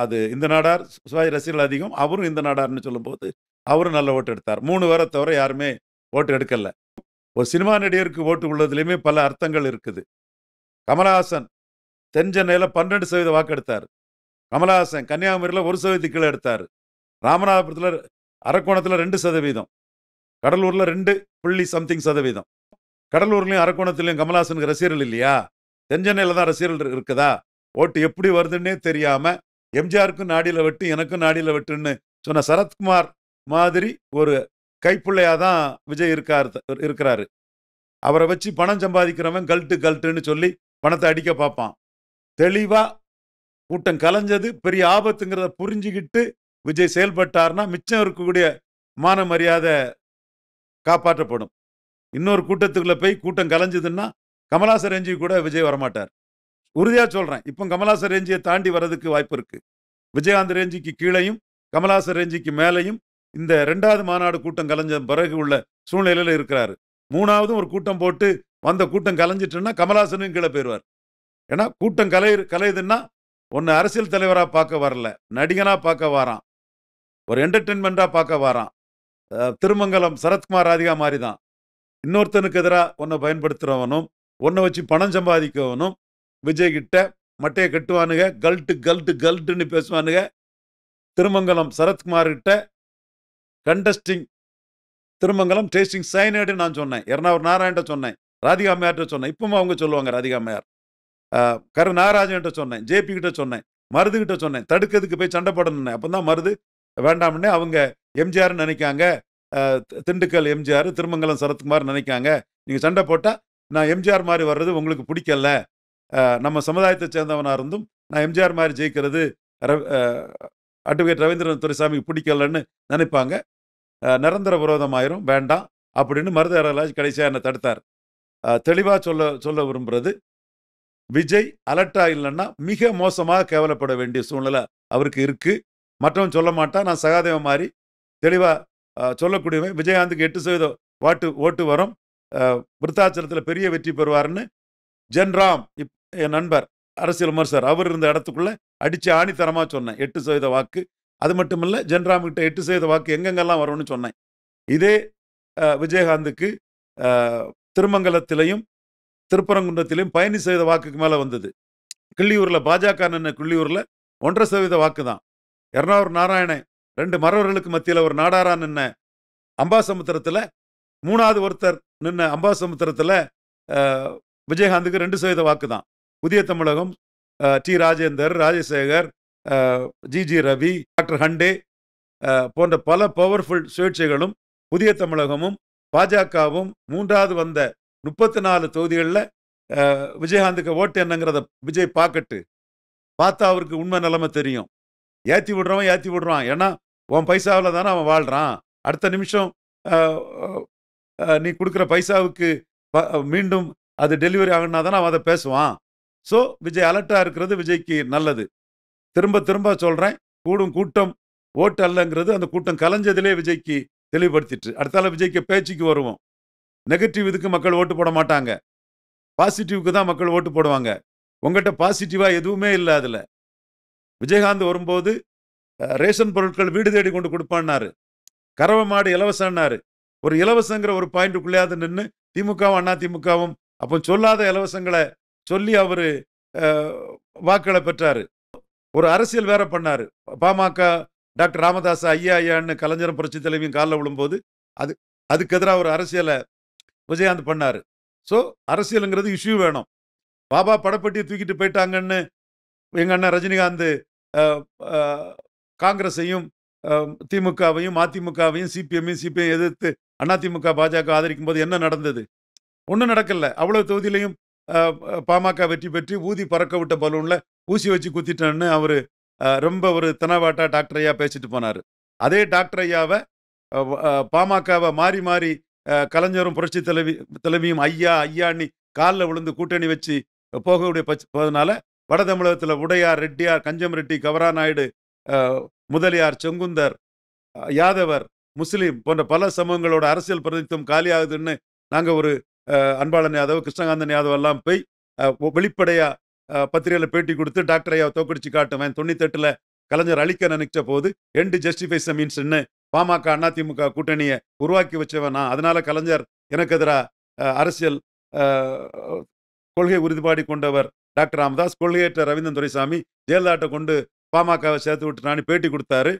அது இந்த நாடார், சிவாஜி ரசிகர்கள் அதிகம், அவரும் இந்த நாடார்னு சொல்லும்போது அவரும் நல்ல ஓட்டு எடுத்தார். 3 பேரை தவிர யாருமே ஓட்டு எடுக்கல. ஒரு சினிமா நடிகருக்கு ஓட்டு உள்ளதுலேயுமே பல அர்த்தங்கள் இருக்குது. கமலஹாசன் தென் சென்னையில் 12% வாக்கு எடுத்தார். கமலஹாசன் கன்னியாகுமரியில் 1% கீழே எடுத்தார். ராமநாதபுரத்தில் அரக்கோணத்தில் 2%, கடலூரில் 2.something%. கடலூர்லையும் அரக்கோணத்திலையும் கமலஹாசனுக்கு ரசிகர்கள் இல்லையா? தென் சென்னையில் தான் ரசிகர்கள் இருக்குதா? ஓட்டு எப்படி வருதுன்னே தெரியாம எம்ஜிஆருக்கும் நாடியில் வெட்டு, எனக்கும் நாடியில் வெட்டுன்னு சொன்ன சரத்குமார் மாதிரி ஒரு கைப்பிள்ளையா தான் விஜய் இருக்கிறாரு. அவரை வச்சு பணம் சம்பாதிக்கிறவன் கல்ட்டுன்னு சொல்லி பணத்தை அடிக்க பார்ப்பான். தெளிவா கூட்டம் கலைஞ்சது பெரிய ஆபத்துங்கிறத புரிஞ்சுக்கிட்டு விஜய் செயல்பட்டார்னா மிச்சம் இருக்கக்கூடிய மான மரியாதை காப்பாற்றப்படும். இன்னொரு கூட்டத்துக்குள்ள போய் கூட்டம் கலைஞ்சதுன்னா கமலாசன் ரேஞ்சி கூட விஜய் வரமாட்டார். உறுதியா சொல்றேன். இப்போ கமலாசன் ரேஞ்சியை தாண்டி வர்றதுக்கு வாய்ப்பு இருக்கு. விஜயகாந்த் ரேஞ்சிக்கு கீழையும் கமலாசன் ரேஞ்சிக்கு மேலையும் இந்த 2வது மாநாடு கூட்டம் கலைஞ்ச பிறகு உள்ள சூழ்நிலையில் இருக்கிறாரு. 3வதும் ஒரு கூட்டம் போட்டு வந்த கூட்டம் கலைஞ்சிட்டுன்னா கமலாசனும் கீழே போயிடுவார். ஏன்னா கூட்டம் கலையுதுன்னா ஒன்று அரசியல் தலைவராக பார்க்க வரல, நடிகனா பார்க்க வரான், ஒரு என்டர்டெயின்மெண்டா பார்க்க வரான். திருமங்கலம் சரத்குமார் ராதிகா மாதிரி தான். இன்னொருத்தனுக்கு எதிராக ஒன்றை பயன்படுத்துகிறவனும் ஒன்றை வச்சு பணம் சம்பாதிக்கவனும் விஜய் கிட்ட மட்டையை கட்டுவானுங்க, கல்ட்டுன்னு பேசுவானுங்க. திருமங்கலம் சரத்குமார் கிட்ட கண்டஸ்டிங் திருமங்கலம் டேஸ்டிங் சைனேடு நான் சொன்னேன், எர்ணாவூர் நாராயண்ட சொன்னேன், ராதிகா அம்மையார்ட்ட சொன்னேன். இப்பவும் அவங்க சொல்லுவாங்க ராதிகா அம்மையார். கரு நாகராஜன்கிட்ட சொன்னேன், ஜேபி கிட்ட சொன்னேன், மருது கிட்ட சொன்னேன். தடுக்கிறதுக்கு போய் சண்டை போடணுன்னேன். அப்போ தான் மருது வேண்டாம்னே அவங்க எம்ஜிஆர்னு நினைக்காங்க, திண்டுக்கல் எம்ஜிஆர், திருமங்கலம் சரத்குமார் நினைக்காங்க. நீங்கள் சண்டை போட்டால் நான் எம்ஜிஆர் மாதிரி வர்றது உங்களுக்கு பிடிக்கல, நம்ம சமுதாயத்தை சேர்ந்தவனாக இருந்தும் நான் எம்ஜிஆர் மாதிரி ஜெயிக்கிறது அட்வொகேட் ரவீந்திரன் துரைசாமிக்கு பிடிக்கலன்னு நினைப்பாங்க. நிரந்தர விரோதமாயிரும், வேண்டாம் அப்படின்னு மருதராஜ் கடைசியாக என்னை தடுத்தார். தெளிவாக சொல்ல விரும்புகிறது, விஜய் அலர்ட்டா இல்லைன்னா மிக மோசமாக கேவலப்பட வேண்டிய சூழ்நிலை அவருக்கு இருக்கு. மற்றவன் சொல்ல மாட்டான். நான் சகாதேவன் மாதிரி தெளிவாக சொல்லக்கூடியவன். விஜயகாந்துக்கு 8% ஓட்டு வரும், விருத்தாச்சலத்தில் பெரிய வெற்றி பெறுவார்னு ஜென்ராம் என் நண்பர் அரசியல் விமர்சகர் அவர் இருந்த இடத்துக்குள்ள அடிச்சு ஆணித்தரமாக சொன்னேன். 8% வாக்கு. அது மட்டும் இல்லை, ஜென்ராம் கிட்ட 8% வாக்கு எங்கெங்கெல்லாம் வரும்னு சொன்னேன். இதே விஜயகாந்துக்கு திருமங்கலத்திலையும் திருப்பரங்குன்றத்திலையும் 15% வாக்குக்கு மேலே வந்தது. கிள்ளியூரில் பாஜக நின்ன கிள்ளியூரில் 1.5% வாக்கு தான். எர்ணாவூர் நாராயணன் 2 மறவர்களுக்கு மத்தியில் ஒரு நாடாரா நின்ன அம்பாசமுத்திரத்தில் 3வது ஒருத்தர் நின்ன அம்பாசமுத்திரத்தில் விஜயகாந்துக்கு 2% வாக்கு தான். Puthiya Tamilagam T Rajendar, Rajasekar, GG Ravi, doctor Hande போன்ற பல பவர்ஃபுல் சுயேட்சைகளும் புதிய தமிழகமும் பாஜகவும் 3வது வந்த 34 தொகுதிகளில் விஜயகாந்துக்கு ஓட்டு என்னங்கிறத விஜய் பார்க்கட்டு, பார்த்தா அவருக்கு உண்மை நிலைமை தெரியும். ஏற்றி விடுறவன் ஏற்றி விடுறான், ஏன்னா உன் பைசாவில் தானே அவன் வாழ்கிறான். அடுத்த நிமிஷம் நீ கொடுக்குற பைசாவுக்கு மீண்டும் அது டெலிவரி ஆகணும்னா தானே அவன் அதை பேசுவான். ஸோ விஜய் அலர்ட்டாக இருக்கிறது விஜய்க்கு நல்லது. திரும்ப திரும்ப சொல்கிறேன், கூடும் கூட்டம் ஓட்டு அல்லங்கிறது அந்த கூட்டம் கலைஞ்சதிலே விஜய்க்கு தெளிவுபடுத்திட்டு, அடுத்தால விஜய்க்கு பேச்சுக்கு வருவோம். நெகட்டிவ் இதுக்கு மக்கள் ஓட்டு போட மாட்டாங்க, பாசிட்டிவ்க்கு தான் மக்கள் ஓட்டு போடுவாங்க. உங்கள்கிட்ட பாசிட்டிவாக எதுவுமே இல்லை. அதில் விஜயகாந்த் வரும்போது ரேஷன் பொருட்கள் வீடு தேடி கொண்டு கொடுப்பான்னாரு, கறவை மாடு இலவசம்னாரு. ஒரு இலவசங்கிற ஒரு பாயிண்ட்டுக்குள்ளேயாவது நின்று திமுகவும் அண்ணா திமுகவும் அப்போ சொல்லாத இலவசங்களை சொல்லி அவர் வாக்களை பெற்றாரு. ஒரு அரசியல் வேற பண்ணாரு. பாமக டாக்டர் ராமதாஸ் ஐயா ஐயான்னு கலைஞரும் புரட்சி தலைவியும் காலில் விழும்போது அதுக்கு எதிராக ஒரு அரசியலை விஜயகாந்த் பண்ணாரு. ஸோ அரசியலுங்கிறது இஷ்யூ வேணும். பாபா படப்பட்டியை தூக்கிட்டு போயிட்டாங்கன்னு எங்கள் அண்ணன் ரஜினிகாந்த் காங்கிரஸையும் திமுகவையும் அதிமுகவையும் சிபிஎம் எதிர்த்து அதிமுக பாஜக ஆதரிக்கும் போது என்ன நடந்தது? ஒன்றும் நடக்கல. அவ்வளோ தொகுதியிலையும் பாமக வெற்றி பெற்று ஊதி பறக்க விட்ட பலூனில் ஊசி வச்சு குத்திட்டேன்னு அவர் ரொம்ப ஒரு தெனாவாட்டா டாக்டர் ஐயா பேசிட்டு போனார். அதே டாக்டர் ஐயாவை பாமகவை மாறி மாறி கலைஞரும் புரட்சி தலைவியும் ஐயா ஐயான்னு காலில் விழுந்து கூட்டணி வச்சு போகக்கூடிய போதனால வட தமிழகத்தில் உடையார், ரெட்டியார், கஞ்சம் ரெட்டி, கவரா நாயுடு, முதலியார், செங்குந்தர், யாதவர், முஸ்லீம் போன்ற பல சமூகங்களோட அரசியல் பிரதித்துவம் காலியாகுதுன்னு நாங்கள் ஒரு அன்பாளன் யாதவ், கிருஷ்ணகாந்தன் யாதவ் எல்லாம் போய் வெளிப்படையாக பத்திரிகையில் பேட்டி கொடுத்து டாக்டர் ஐயாவை தோக்கடிச்சு காட்டுவேன். 98 கலைஞர் அழிக்க நினைச்ச போது எண்டு ஜஸ்டிஃபைஸ் மீன்ஸ்ன்னு பாமக அதிமுக கூட்டணியை உருவாக்கி வச்சவன் நான். அதனால கலைஞர் எனக்கு எதிராக அரசியல் கொள்கை உறுதிப்பாடு கொண்டவர் டாக்டர் ராமதாஸ், கொள்கையற்ற ரவீந்திரன் துரைசாமி ஜெயலலிதாட்ட கொண்டு பாமகவை சேர்த்து விட்டுனான்னு பேட்டி கொடுத்தாரு.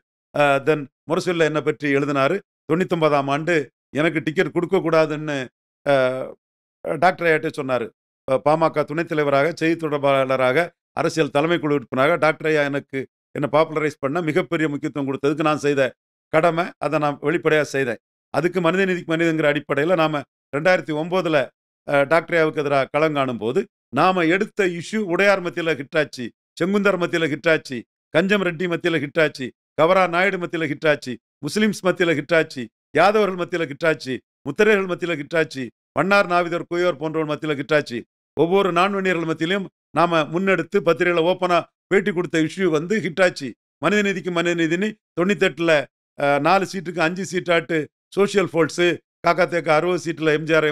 தென் முரசொலியில் என்னை பற்றி எழுதினாரு. 99ஆம் ஆண்டு எனக்கு டிக்கெட் கொடுக்கக்கூடாதுன்னு டாக்டர் ஐயாட்டே சொன்னார். பாமக துணைத் தலைவராக, செய்தி தொடர்பாளராக, அரசியல் தலைமை குழு உறுப்பினராக டாக்டர் ஐயா எனக்கு என்னை பாப்புலரைஸ் பண்ண மிகப்பெரிய முக்கியத்துவம் கொடுத்ததுக்கு நான் செய்த கடமை, அதை நான் வெளிப்படையாக செய்தேன். அதுக்கு மனித நீதிக்கு மனிதங்கிற அடிப்படையில் நாம் 2009 டாக்டர் ஐயாவுக்கு எதிராக களம் காணும் போது நாம் எடுத்த இஷ்யூ உடையார் மத்தியில் ஹிட்டாச்சு, செங்குந்தர் மத்தியில் ஹிட்டாச்சு, கஞ்சம் ரெட்டி மத்தியில் ஹிட்டாச்சு, கவரா நாயுடு மத்தியில் ஹிட்டாச்சு, முஸ்லிம்ஸ் மத்தியில் ஹிட்டாச்சு, யாதவர்கள் மத்தியில் ஹிட்டாச்சு, முத்திரையர்கள் மத்தியில் ஹிட்டாச்சு, வண்ணார், நாவிதர், குயோர் போன்றவர்கள் மத்தியில் ஹிட்டாச்சு. ஒவ்வொரு நான்வணியர்கள் மத்தியிலும் நாம் முன்னெடுத்து பத்திரிகையில் ஓப்பனாக பேட்டி கொடுத்த இஷ்யூ வந்து ஹிட்டாச்சு. மனித நீதிக்கு மனித நீதினு 98 4 சீட்டுக்கு 5 சீட்டாட்டு சோஷியல் ஃபோல்ட்ஸு, காக்காத்தேக்க 60 சீட்டில் எம்ஜிஆர்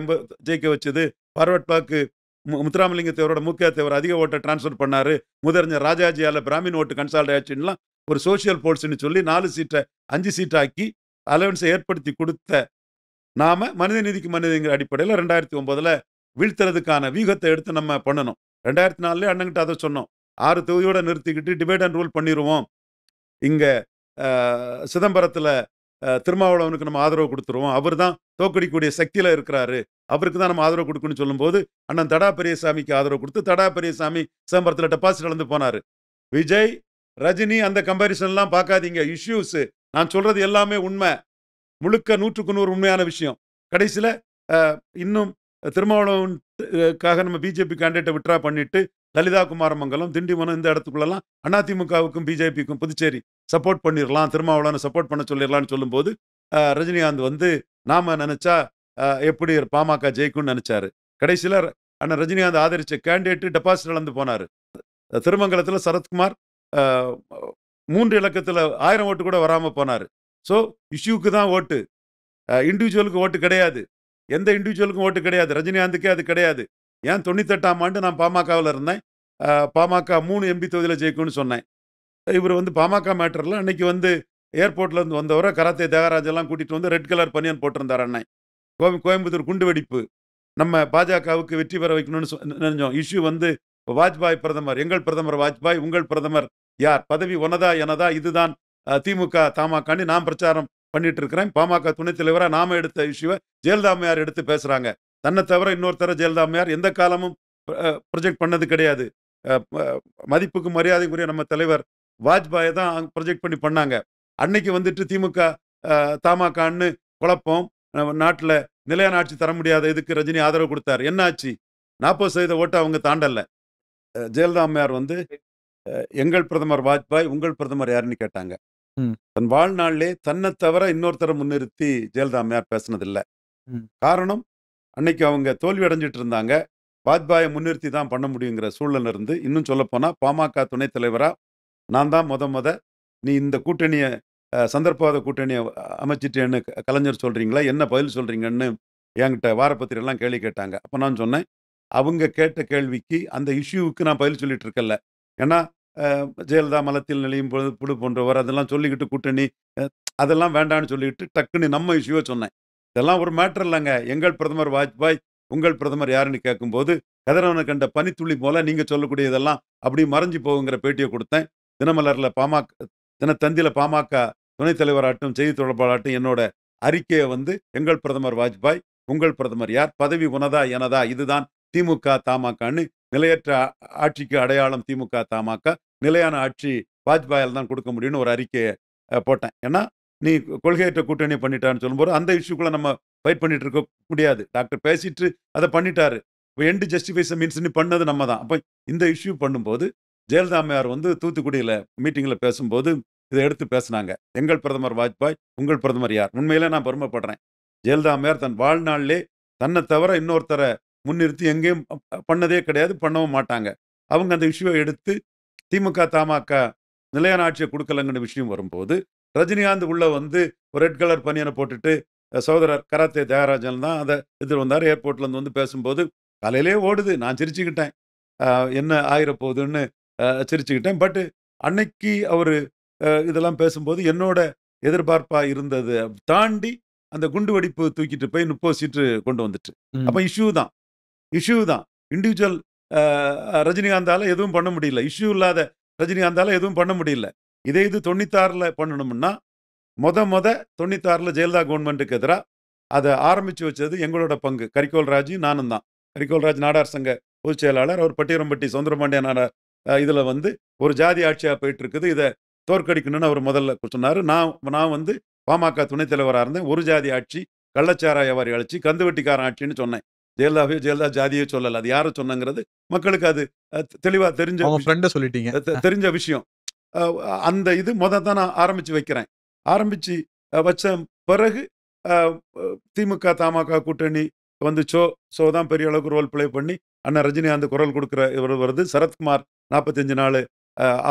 ஜெயிக்க வச்சது, பார்வர்ட் பிளாக்கு முத்துராமலிங்க தேவரோட முக்கிய தேவர் அதிக ஓட்டை டிரான்ஸ்ஃபர் பண்ணார், முதறிஞர் ராஜாஜியால் பிராமின் ஓட்டு கன்சால்ட் ஆச்சுலாம் ஒரு சோஷியல் ஃபோல்ட்ஸ்ன்னு சொல்லி 4 சீட்டை 5 சீட்டாக்கி அலவன்ஸை ஏற்படுத்தி கொடுத்த நாம் மனித நீதிக்கு மனிதங்கிற அடிப்படையில் 2009 வீழ்த்துறதுக்கான வியூகத்தை எடுத்து நம்ம பண்ணணும். 2004 அண்ணங்கிட்ட அதை சொன்னோம், 6 தொகுதியோட நிறுத்திக்கிட்டு டிவைட் அண்ட் ரூல் பண்ணிடுவோம், இங்கே சிதம்பரத்தில் திருமாவளவனுக்கு நம்ம ஆதரவு கொடுத்துருவோம், அவர் தான் தோக்கடிக்கூடிய சக்தியில் இருக்கிறாரு, அவருக்கு தான் நம்ம ஆதரவு கொடுக்கணும்னு சொல்லும்போது அண்ணன் தடா பெரியசாமிக்கு ஆதரவு கொடுத்து தடா பெரியசாமி சிதம்பரத்தில் டெபாசிட் இழந்து போனார். விஜய், ரஜினி அந்த கம்பேரிசன்லாம் பார்க்காதீங்க. இஷ்யூஸ் நான் சொல்றது எல்லாமே உண்மை, முழுக்க 100க்கு 100 உண்மையான விஷயம். கடைசியில் இன்னும் திருமாவளவனுக்காக நம்ம பிஜேபி கேண்டிடேட்டை விட்ரா பண்ணிட்டு லலிதா குமாரமங்கலம், திண்டிவனம் இந்த இடத்துக்குள்ளெல்லாம் அதிமுகவுக்கும் பிஜேபிக்கும் புதுச்சேரி சப்போர்ட் பண்ணிடலாம், திருமாவளவனை சப்போர்ட் பண்ண சொல்லிடலான்னு சொல்லும்போது ரஜினிகாந்த் வந்து நாம நினைச்சா எப்படி பாமக ஜெயிக்கும்னு நினைச்சாரு. கடைசியில் அண்ணன் ரஜினிகாந்த் ஆதரிச்ச கேண்டிடேட்டு டெபாசிட் இழந்து போனார். திருமங்கலத்தில் சரத்குமார் 3 இலக்கத்தில் 1000 ஓட்டு கூட வராமல் போனார். ஸோ இஷ்யூக்கு தான் ஓட்டு, இண்டிவிஜுவலுக்கு ஓட்டு கிடையாது, எந்த இண்டிவிஜுவலுக்கும் ஓட்டு கிடையாது. ரஜினிகாந்துக்கே அது கிடையாது. ஏன் 98ஆம் ஆண்டு நான் பாமகவில் இருந்தேன், பாமக 3 எம்பி தொகுதியில் ஜெயிக்கும்னு சொன்னேன். இவர் வந்து பாமக மேட்டரில் அன்னைக்கு வந்து ஏர்போர்ட்ல இருந்து வந்தவரை கராத்தே தியாகராஜெல்லாம் கூட்டிகிட்டு வந்து ரெட் கலர் பனியன் போட்டிருந்தார் அண்ணன். கோயம்புத்தூர் குண்டு வெடிப்பு நம்ம பாஜகவுக்கு வெற்றி பெற வைக்கணும்னு நினைஞ்சோம். இஷ்யூ வந்து வாஜ்பாய் பிரதமர், எங்கள் பிரதமர் வாஜ்பாய், உங்கள் பிரதமர் யார், பதவி ஒனதா எனதா, இதுதான் திமுக தமாகான்னு நான் பிரச்சாரம் பண்ணிட்டு இருக்கிறேன். பாமக துணைத் தலைவராக நாம எடுத்த இஷ்யூவை ஜெயலலிதா அம்மையார் எடுத்து பேசுறாங்க. தன்னை தவிர இன்னொருத்தர ஜெயலலிதா அம்மையார் எந்த காலமும் ப்ரொஜெக்ட் பண்ணது கிடையாது. மதிப்புக்கு மரியாதைக்குரிய நம்ம தலைவர் வாஜ்பாயை தான் ப்ரொஜெக்ட் பண்ணி பண்ணாங்க. அன்னைக்கு வந்துட்டு திமுக தமாகான்னு குழப்பம், நாட்டில் நிலையான ஆட்சி தர முடியாத இதுக்கு ரஜினி ஆதரவு கொடுத்தார். என்ன ஆச்சு? 40% ஓட்டு அவங்க தாண்டல. ஜெயலலிதா அம்மையார் வந்து எங்கள் பிரதமர் வாஜ்பாய், உங்கள் பிரதமர் யாருன்னு கேட்டாங்க. ம். தன் வாழ்நாளிலே தன்னை தவிர இன்னொருத்தரை முன்னிறுத்தி ஜெயலலிதா அம்மையார் பேசினதில்ல. ம். காரணம், அன்னைக்கு அவங்க தோல்வி அடைஞ்சிட்டு இருந்தாங்க. வாஜ்பாயை முன்னிறுத்தி தான் பண்ண முடியுங்கிற சூழல்ல இருந்து, இன்னும் சொல்லப்போனா பாமக துணைத் தலைவரா நான் தான் மொத நீ இந்த கூட்டணிய சந்தர்ப்பவாத கூட்டணிய அமைச்சிட்டேன்னு கலைஞர் சொல்றீங்களா? என்ன பதில் சொல்றீங்கன்னு என்கிட்ட வாரப்பத்திரிகைலாம் கேள்வி கேட்டாங்க. அப்ப நான் சொன்னேன், அவங்க கேட்ட கேள்விக்கு அந்த இஷ்யூவுக்கு நான் பதில் சொல்லிட்டு இருக்கல. ஏன்னா ஜெயலலிதா மலத்தில் நெளியும் புழு போன்றவர் அதெல்லாம் சொல்லிக்கிட்டு கூட்டணி அதெல்லாம் வேண்டான்னு சொல்லிட்டு டக்குன்னு நம்ம இஷ்யூவை சொன்னேன். இதெல்லாம் ஒரு மேட்டர் இல்லைங்க. எங்கள் பிரதமர் வாஜ்பாய், உங்கள் பிரதமர் யாருன்னு கேட்கும்போது, கதிரவனை கண்ட பனித்துளி போல நீங்க சொல்லக்கூடியதெல்லாம் அப்படி மறைஞ்சு போகுங்கிற பேட்டியை கொடுத்தேன். தினமலர்ல தினத்தந்தியில பாமக துணைத் தலைவராட்டும் செய்தி தொடர்பாளராட்டும் என்னோட அறிக்கையை வந்து எங்கள் பிரதமர் வாஜ்பாய், உங்கள் பிரதமர் யார், பதவி உனதா எனதா, இதுதான் திமுக தமாகன்னு நிலையற்ற ஆட்சிக்கு அடையாளம் திமுக தமாக, நிலையான ஆட்சி வாஜ்பாயால் தான் கொடுக்க முடியும்னு ஒரு அறிக்கையை போட்டேன். ஏன்னா நீ கொள்கையற்ற கூட்டணி பண்ணிட்டான்னு சொல்லும்போது அந்த இஷ்யூக்குள்ள நம்ம ஃபைட் பண்ணிட்டு இருக்க முடியாது. டாக்டர் பேசிட்டு அதை பண்ணிட்டாரு. இப்போ எண்டு ஜஸ்டிஃபைஸ் மீன்ஸ் பண்ணது நம்ம தான். அப்போ இந்த இஷ்யூ பண்ணும்போது ஜெயலலிதா அம்மையார் வந்து தூத்துக்குடியில் மீட்டிங்கில் பேசும்போது இதை எடுத்து பேசினாங்க. எங்கள் பிரதமர் வாஜ்பாய், உங்கள் பிரதமர் யார். உண்மையிலே நான் பெருமைப்படுறேன். ஜெயலலிதா அம்மையார் தன் வாழ்நாளிலே தன்னை தவிர இன்னொருத்தரை முன்னிறுத்தி எங்கேயும் பண்ணதே கிடையாது, பண்ணவும் மாட்டாங்க. அவங்க அந்த இஷ்யூவை எடுத்து திமுக தமாக நிலையான ஆட்சியை கொடுக்கலங்கிற விஷயம் வரும்போது, ரஜினிகாந்த் உள்ள வந்து ஒரு ரெட் கலர் பனியனை போட்டுட்டு சகோதரர் கராத்தே தியாகராஜன் தான் அதை எதிர் வந்தார். ஏர்போர்ட்லேருந்து வந்து பேசும்போது காலையிலே ஓடுது. நான் சிரிச்சுக்கிட்டேன். என்ன ஆயிரப்போகுதுன்னு சிரிச்சுக்கிட்டேன். பட் அன்னைக்கு அவர் இதெல்லாம் பேசும்போது என்னோட எதிர்பார்ப்பா இருந்தது தாண்டி அந்த குண்டு வெடிப்பு தூக்கிட்டு போய் 30 சீட்டு கொண்டு வந்துட்டு. அப்போ இஷ்யூ தான் இண்டிவிஜுவல் ரஜினிகாந்தால எதுவும் பண்ண முடியல. இஷ்யூ இல்லாத ரஜினிகாந்தால எதுவும் பண்ண முடியல. இதே இது 96ல பண்ணணும்னா மொத 96ல ஜெயலலிதா கவர்மெண்ட்டுக்கு எதிராக அதை ஆரம்பிச்சு வச்சது எங்களோட பங்கு. கரிகோல் ராஜ் நானும் தான். கரிகோல் ராஜ் நாடார் சங்க பொதுச் செயலாளர். அவர் பட்டியரம்பட்டி சுந்தரபாண்டிய நாடார் இதுல வந்து ஒரு ஜாதி ஆட்சியா போயிட்டு இருக்குது, இதை தோற்கடிக்கணும்னு அவர் முதல்ல சொன்னாரு. நான் வந்து பாமக துணைத் தலைவராக இருந்தேன். ஒரு ஜாதி ஆட்சி, கள்ளச்சாராய வியாபாரி ஆட்சி, கந்துவட்டிக்காரன் ஆட்சின்னு சொன்னேன். ஜெயலலிதா ஜாதியே சொல்லல. அது யாரும் சொன்னங்கிறது மக்களுக்கு அது தெளிவா தெரிஞ்ச விஷயம். அந்த இது தான் நான் ஆரம்பிச்சு வைக்கிறேன். ஆரம்பிச்சு வச்ச பிறகு திமுக தமாக கூட்டணி வந்து சோ தான் பெரிய அளவுக்கு ரோல் பிளே பண்ணி அண்ணன் ரஜினிகாந்த் குரல் கொடுக்குற இவர் வருது. சரத்குமார் 45 நாள்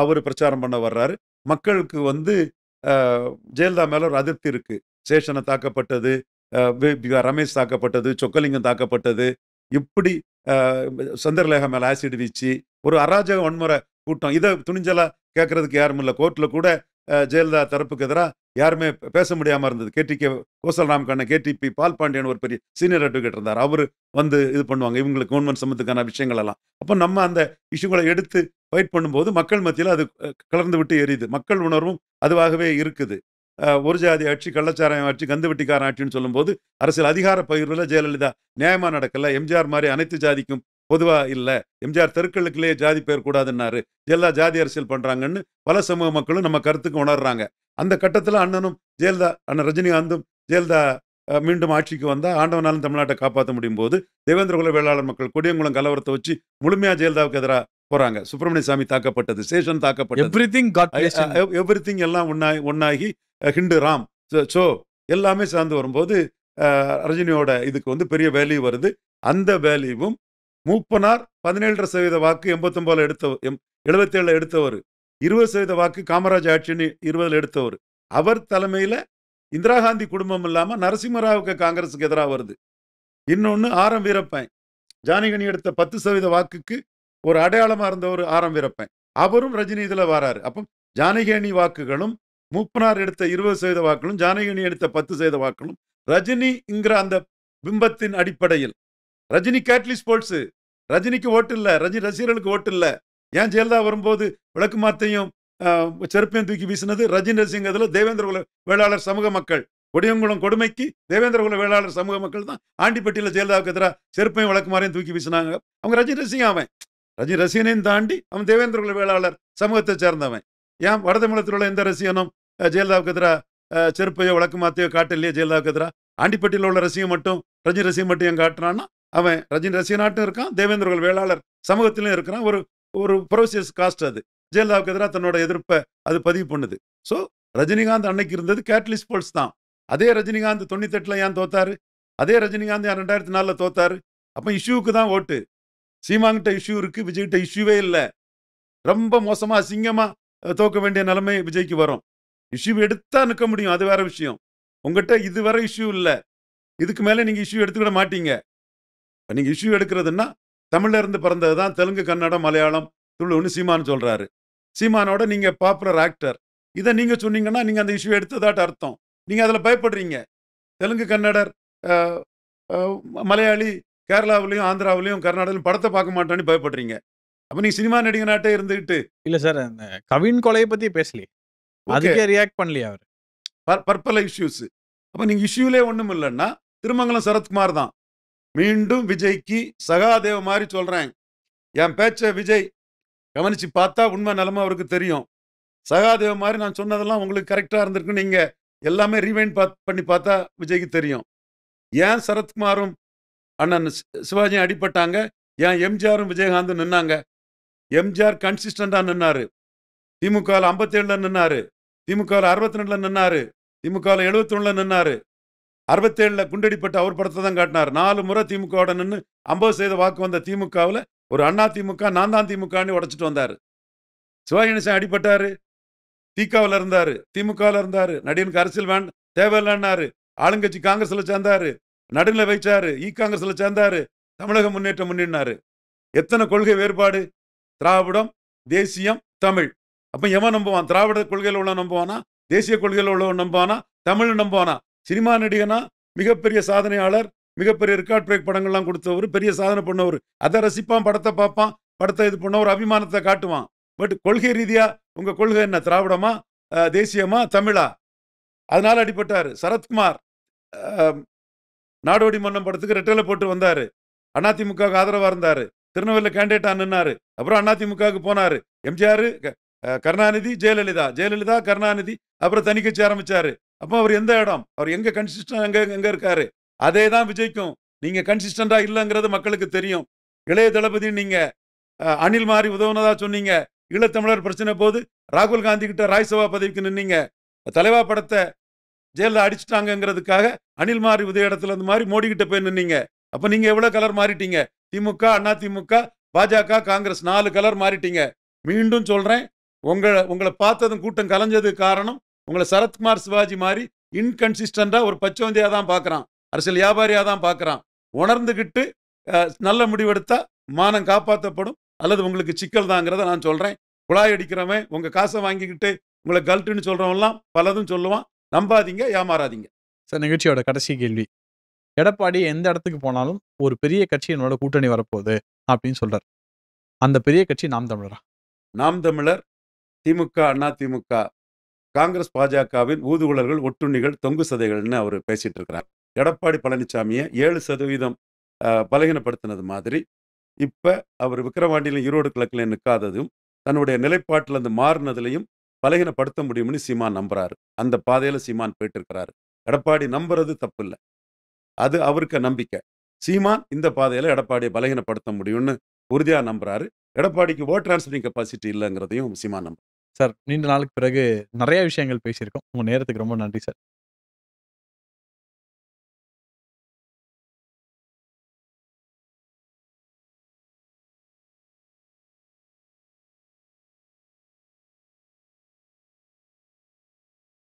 அவர் பிரச்சாரம் பண்ண வர்றாரு. மக்களுக்கு வந்து ஜெயலலிதா மேல ஒரு அதிருப்தி இருக்கு. சேஷனை தாக்கப்பட்டது, ரமேஷ் தாக்கப்பட்டது, சொக்கலிங்கம் தாக்கப்பட்டது, இப்படி சந்திரலேகா மேல ஆசிட் வீச்சு ஒரு அராஜக வன்முறை கூட்டம். இதை துணிஞ்சலா கேட்கறதுக்கு யாரும் இல்லை. கோர்ட்ல கூட ஜெயலலிதா தரப்புக்கு எதிராக யாருமே பேச முடியாம இருந்தது. கோசல் ராமகண்ணன், கேடிபி பால் பாண்டியன் ஒரு பெரிய சீனியர் அட்வொகேட் இருந்தார். அவர் வந்து இது பண்ணுவாங்க இவங்களுக்கு கவர்மெண்ட் சம்பந்தத்துக்கான விஷயங்கள் எல்லாம். அப்போ நம்ம அந்த இஷ்யூகளை எடுத்து ஃபைட் பண்ணும்போது மக்கள் மத்தியில் அது கலர்ந்து விட்டு எரியுது. மக்கள் உணர்வும் அதுவாகவே இருக்குது. ஒரு ஜாதி ஆட்சி, கள்ளச்சாராயம் ஆட்சி, கந்துவட்டிக்காரன் ஆட்சின்னு சொல்லும்போது அரசியல் அதிகார பகிர்வில் ஜெயலலிதா நியாயமா நடக்கல. எம்ஜிஆர் மாதிரி அனைத்து ஜாதிக்கும் பொதுவா இல்ல. எம்ஜிஆர் தெருக்களுக்குள்ளேயே ஜாதி பேர் கூடாதுன்னாரு. ஜெயலலிதா ஜாதி அரசியல் பண்றாங்கன்னு பல சமூக மக்களும் நம்ம கருத்துக்கு உணர்றாங்க. அந்த கட்டத்தில் அண்ணன் ரஜினிகாந்தும் ஜெயலலிதா மீண்டும் ஆட்சிக்கு வந்தா ஆண்டவனாலும் தமிழ்நாட்டை காப்பாற்ற முடியும் போது தேவேந்திரகுல வேளாளர் மக்கள் கொடியங்குளம் கலவரத்தை வச்சு முழுமையா ஜெயலலிதாவுக்கு எதிராக போறாங்க. சுப்பிரமணிய சாமி தாக்கப்பட்டது, சேஷன் தாக்கப்பட்டது, எவ்ரிதிங் எல்லாம் ஒன்னாகி ஹிண்டு ராம் சோ எல்லாமே சார்ந்து வரும்போது ரஜினியோட இதுக்கு வந்து பெரிய வேல்யூ வருது. அந்த வேல்யூவும் மூப்பனார் 17% வாக்கு 77 எடுத்தவர், 20% வாக்கு காமராஜ் ஆட்சின்னு 20 எடுத்தவர். அவர் தலைமையில இந்திரா காந்தி குடும்பம் இல்லாம நரசிம்மராவுக்கு காங்கிரஸுக்கு எதிராக வருது. இன்னொன்னு ஆர் எம் வீரப்பன், ஜானகி எடுத்த 10% வாக்குக்கு ஒரு அடையாளமா இருந்தவர் ஆர் எம் வீரப்பன், அவரும் ரஜினி இதுல வராரு. அப்போ ஜானகி வாக்குகளும் மூப்பனார் எடுத்த 20% வாக்குகளும் ஜானகி எடுத்த 10% வாக்குகளும் ரஜினிங்கிற அந்த பிம்பத்தின் அடிப்படையில். ரஜினி கேட்லிஸ்ட் போல்ஸ், ரஜினிக்கு ஓட்டு இல்ல, ரஜினி ரசிகர்களுக்கு ஓட்டு இல்ல. ஏன் ஜெயலலிதா வரும்போது விளக்கு மாத்தையும் செருப்பையும் தூக்கி வீசினது ரஜினி ரசிகர்ல தேவேந்திரகுல வேளாளர் சமூக மக்கள். கொடியங்குளம் கொடுமைக்கு தேவேந்திரகுல வேளாளர் சமூக மக்கள் தான் ஆண்டிப்பட்டியில ஜெயலலிதாவுக்கு எதிராக செருப்பையும் விளக்கு மாறையும் தூக்கி வீசினாங்க. அவங்க ரஜினி ரசிகன். அவன் ரஜினி ரசிகனையும் தாண்டி அவன் தேவேந்திரகுல வேளாளர் சமூகத்தை சேர்ந்தவன். ஏன் வடதமிழத்தில் உள்ள எந்த ரசிகனும் ஜெயலலிதாவுக்கு எதிராக செருப்பையோ விளக்கு மாத்தையோ காட்டலையே ஜெயலலிதாவுக்கு எதிராக? ஆண்டிப்பட்டியில் உள்ள ரசிகம் மட்டும் ரஜினி ரசிகம் மட்டும் ஏன் காட்டுறான்னா அவன் ரஜினி ரசிகனாட்டும் இருக்கான், தேவேந்திரகுல வேளாளர் சமூகத்திலும் இருக்கிறான். ஒரு ஒரு ப்ரோசியஸ் காஸ்ட் அது. ஜெயலலிதாவுக்கு எதிராக தன்னோட எதிர்ப்பை அது பதிவு பண்ணுது. ஸோ ரஜினிகாந்த் அன்னைக்கு இருந்தது கேட்டலிஸ்ட் போல்ஸ் தான். அதே ரஜினிகாந்த் 98ல் ஏன் தோத்தாரு? அதே ரஜினிகாந்த் ஏன் 2004ல் தோத்தாரு? அப்போ இஷ்யூவுக்கு தான் ஓட்டு. சீமான்கிட்ட இஷ்யூ இருக்கு, விஜய்கிட்ட இஷ்யூவே இல்லை. ரொம்ப மோசமா அசிங்கமா தோக்க வேண்டிய நிலைமை விஜய்க்கு வரும். இஷ்யூ எடுத்தா நிற்க முடியும், அது வேற விஷயம். உங்ககிட்ட இதுவரை இஷ்யூ இல்லை, இதுக்கு மேலே நீங்க இஷ்யூ எடுத்துக்கிட மாட்டீங்க. நீங்க இஷ்யூ எடுக்கிறதுன்னா தமிழ்ல இருந்து பிறந்தது தான் தெலுங்கு, கன்னடம், மலையாளம், துளுன்னு சீமான் சொல்றாரு. சீமானோட நீங்க பாப்புலர் ஆக்டர். இதை நீங்க சொன்னீங்கன்னா நீங்க அந்த இஷ்யூ எடுத்ததாட்ட அர்த்தம். நீங்க அதில் பயப்படுறீங்க. தெலுங்கு, கன்னடர், மலையாளி கேரளாவிலையும் ஆந்திராவிலையும் கர்நாடகாவிலும் படத்தை பார்க்க மாட்டான்னு பயப்படுறீங்க. அப்ப நீங்க சினிமா நடிகனாட்டே இருந்துகிட்டு இல்ல சார், அந்த கவின் கொலையை பத்தி பேசலையே, அதுக்கே ரியாக்ட் பண்ணலையா அவர்? பற்பல இஷ்யூஸ். அப்ப நீங்க இஷ்யூலே ஒண்ணும் இல்லைன்னா திருமங்கலம் சரத்குமார் தான் மீண்டும் விஜய்க்கு சகாதேவ மாதிரி சொல்றேன். என் பேச்ச விஜய் கவனிச்சு பார்த்தா உண்மை நிலைமை அவருக்கு தெரியும். சகாதேவ மாதிரி நான் சொன்னதெல்லாம் உங்களுக்கு கரெக்டா இருந்திருக்கு. நீங்க எல்லாமே ரீவைண்ட் பண்ணி பார்த்தா விஜய்க்கு தெரியும். ஏன் சரத்குமாரும் அண்ணன் சிவாஜியும் அடிப்பட்டாங்க, ஏன் எம்ஜிஆரும் விஜயகாந்தும் நின்னாங்க? எம்ஜிஆர் கன்சிஸ்டண்டா நின்னாரு. திமுக 57ல நின்னாரு, திமுக 62ல நின்னாரு, திமுக 71ல நின்னாரு, 67ல குண்டடிப்பட்ட அவர் படத்தை தான் காட்டினார். 4 முறை திமுகவோட நின்று 50% வாக்கு வந்த திமுகவில் ஒரு அண்ணா திமுக நான் தான் திமுகன்னு உடைச்சிட்டு வந்தாரு. சிவாஜி கணேசன் அடிப்பட்டாரு, திகாவில் இருந்தாரு, திமுகவில் இருந்தாரு, நடிகனுக்கு அரசியல் தேவையில்லைன்னாரு, ஆளுங்கட்சி காங்கிரஸ்ல சேர்ந்தாரு, நடுநிலை வைச்சாரு, காங்கிரஸ்ல சேர்ந்தாரு, தமிழக முன்னேற்றம் முன்னினாரு. எத்தனை கொள்கை வேறுபாடு? திராவிடம், தேசியம், தமிழ். அப்ப எவன் நம்புவான்? திராவிட கொள்கையில் உள்ள நம்புவானா, தேசிய கொள்கையில் உள்ள நம்புவானா, தமிழ் நம்புவானா? சினிமா நடிகனா மிகப்பெரிய சாதனையாளர், மிகப்பெரிய ரெக்கார்ட் பிரேக் படங்கள்லாம் கொடுத்தவர், பெரிய சாதனை பண்ணவர். அதை ரசிப்பான், படத்தை பார்ப்பான், படத்தை இது பண்ண ஒரு அபிமானத்தை காட்டுவான். பட் கொள்கை ரீதியா உங்க கொள்கை என்ன? திராவிடமா, தேசியமா, தமிழா? அதனால அடிப்பட்டாரு. சரத்குமார் நாடோடி மன்னம் படத்துக்கு ரெட்டலை போட்டு வந்தாரு, அதிமுக ஆதரவா இருந்தாரு, திருநெல்வேலியில் கேண்டிடேட்டா நின்னாரு, அப்புறம் அதிமுகவுக்கு போனாரு. எம்ஜிஆர், கருணாநிதி, ஜெயலலிதா, கருணாநிதி, அப்புறம் தனி கட்சி ஆரம்பிச்சாரு. அப்போ அவர் எந்த இடம்? அவர் எங்க கன்சிஸ்டன்ட் எங்க இருக்காரு? அதே தான் விஜய்க்கும். நீங்க கன்சிஸ்டண்டா இல்லைங்கிறது மக்களுக்கு தெரியும். இளைய தளபதி நீங்க அணில் மாதிரி உதவுனதா சொன்னீங்க. ஈழத்தமிழர் பிரச்சனை போது ராகுல் காந்தி கிட்ட ராஜ்சபா பதவிக்கு நின்னீங்க. தலைவா படத்தை ஜெயலலிதா அடிச்சுட்டாங்கிறதுக்காக அணில் மாதிரி உதய இடத்துல இருந்து மாதிரி மோடி கிட்ட போய் நின்னீங்க. அப்ப நீங்க எவ்வளவு கலர் மாறிட்டீங்க? திமுக, அதிமுக, பாஜக, காங்கிரஸ் 4 கலர் மாறிட்டீங்க. மீண்டும் சொல்றேன், உங்களை பார்த்ததும் கூட்டம் கலைஞ்சதுக்கு காரணம் உங்களை சரத்குமார், சிவாஜி மாதிரி இன்கன்சிஸ்டண்டா ஒரு பச்சவந்தியா தான் பார்க்கறான், அரசியல் வியாபாரியா தான் பார்க்கறான். உணர்ந்துகிட்டு நல்ல முடிவெடுத்தா மானம் காப்பாற்றப்படும், அல்லது உங்களுக்கு சிக்கல் தாங்கிறத நான் சொல்றேன். குழாய் அடிக்கிறவன் உங்க காசை வாங்கிக்கிட்டு உங்களை கல்ட்டுன்னு சொல்றவன்லாம் பலதும் சொல்லுவான். நம்பாதீங்க, ஏமாறாதீங்க. சார், நிகழ்ச்சியோட கடைசி கேள்வி. எடப்பாடி எந்த இடத்துக்கு போனாலும் ஒரு பெரிய கட்சி என்னோட கூட்டணி வரப்போகுது அப்படின்னு சொல்றாரு. அந்த பெரிய கட்சி நாம் தமிழரா? நாம் தமிழர், திமுக, அதிமுக, காங்கிரஸ், பாஜகவின் ஊதுகுழல்கள், ஒட்டுண்ணிகள், தொங்கு சதைகள்னு அவர் பேசிட்டு இருக்கிறார். எடப்பாடி பழனிசாமியை 7% பலகீனப்படுத்தினது மாதிரி இப்ப அவர் விக்கிரவாண்டியிலும் ஈரோடு கிழக்கிலையும் நிற்காததும் தன்னுடைய நிலைப்பாட்டில் இருந்து மாறினதுலையும் பலகீனப்படுத்த முடியும்னு சீமான் நம்புறாரு. அந்த பாதையில சீமான் போயிட்டு இருக்கிறாரு. எடப்பாடி நம்புறது தப்பு இல்லை, அது அவருக்கு நம்பிக்கை. சீமான் இந்த பாதையில எடப்பாடியை பலகீனப்படுத்த முடியும்னு உறுதியா நம்புறாரு. எடப்பாடிக்கு ஓட் டிரான்ஸ்ஃபரிங் கெப்பாசிட்டி இல்லைங்கிறதையும் சீமான் நம்புறாரு. சார், நீண்ட நாளுக்கு பிறகு நிறைய விஷயங்கள் பேசியிருக்கோம். உங்க நேரத்துக்கு ரொம்ப நன்றி சார்.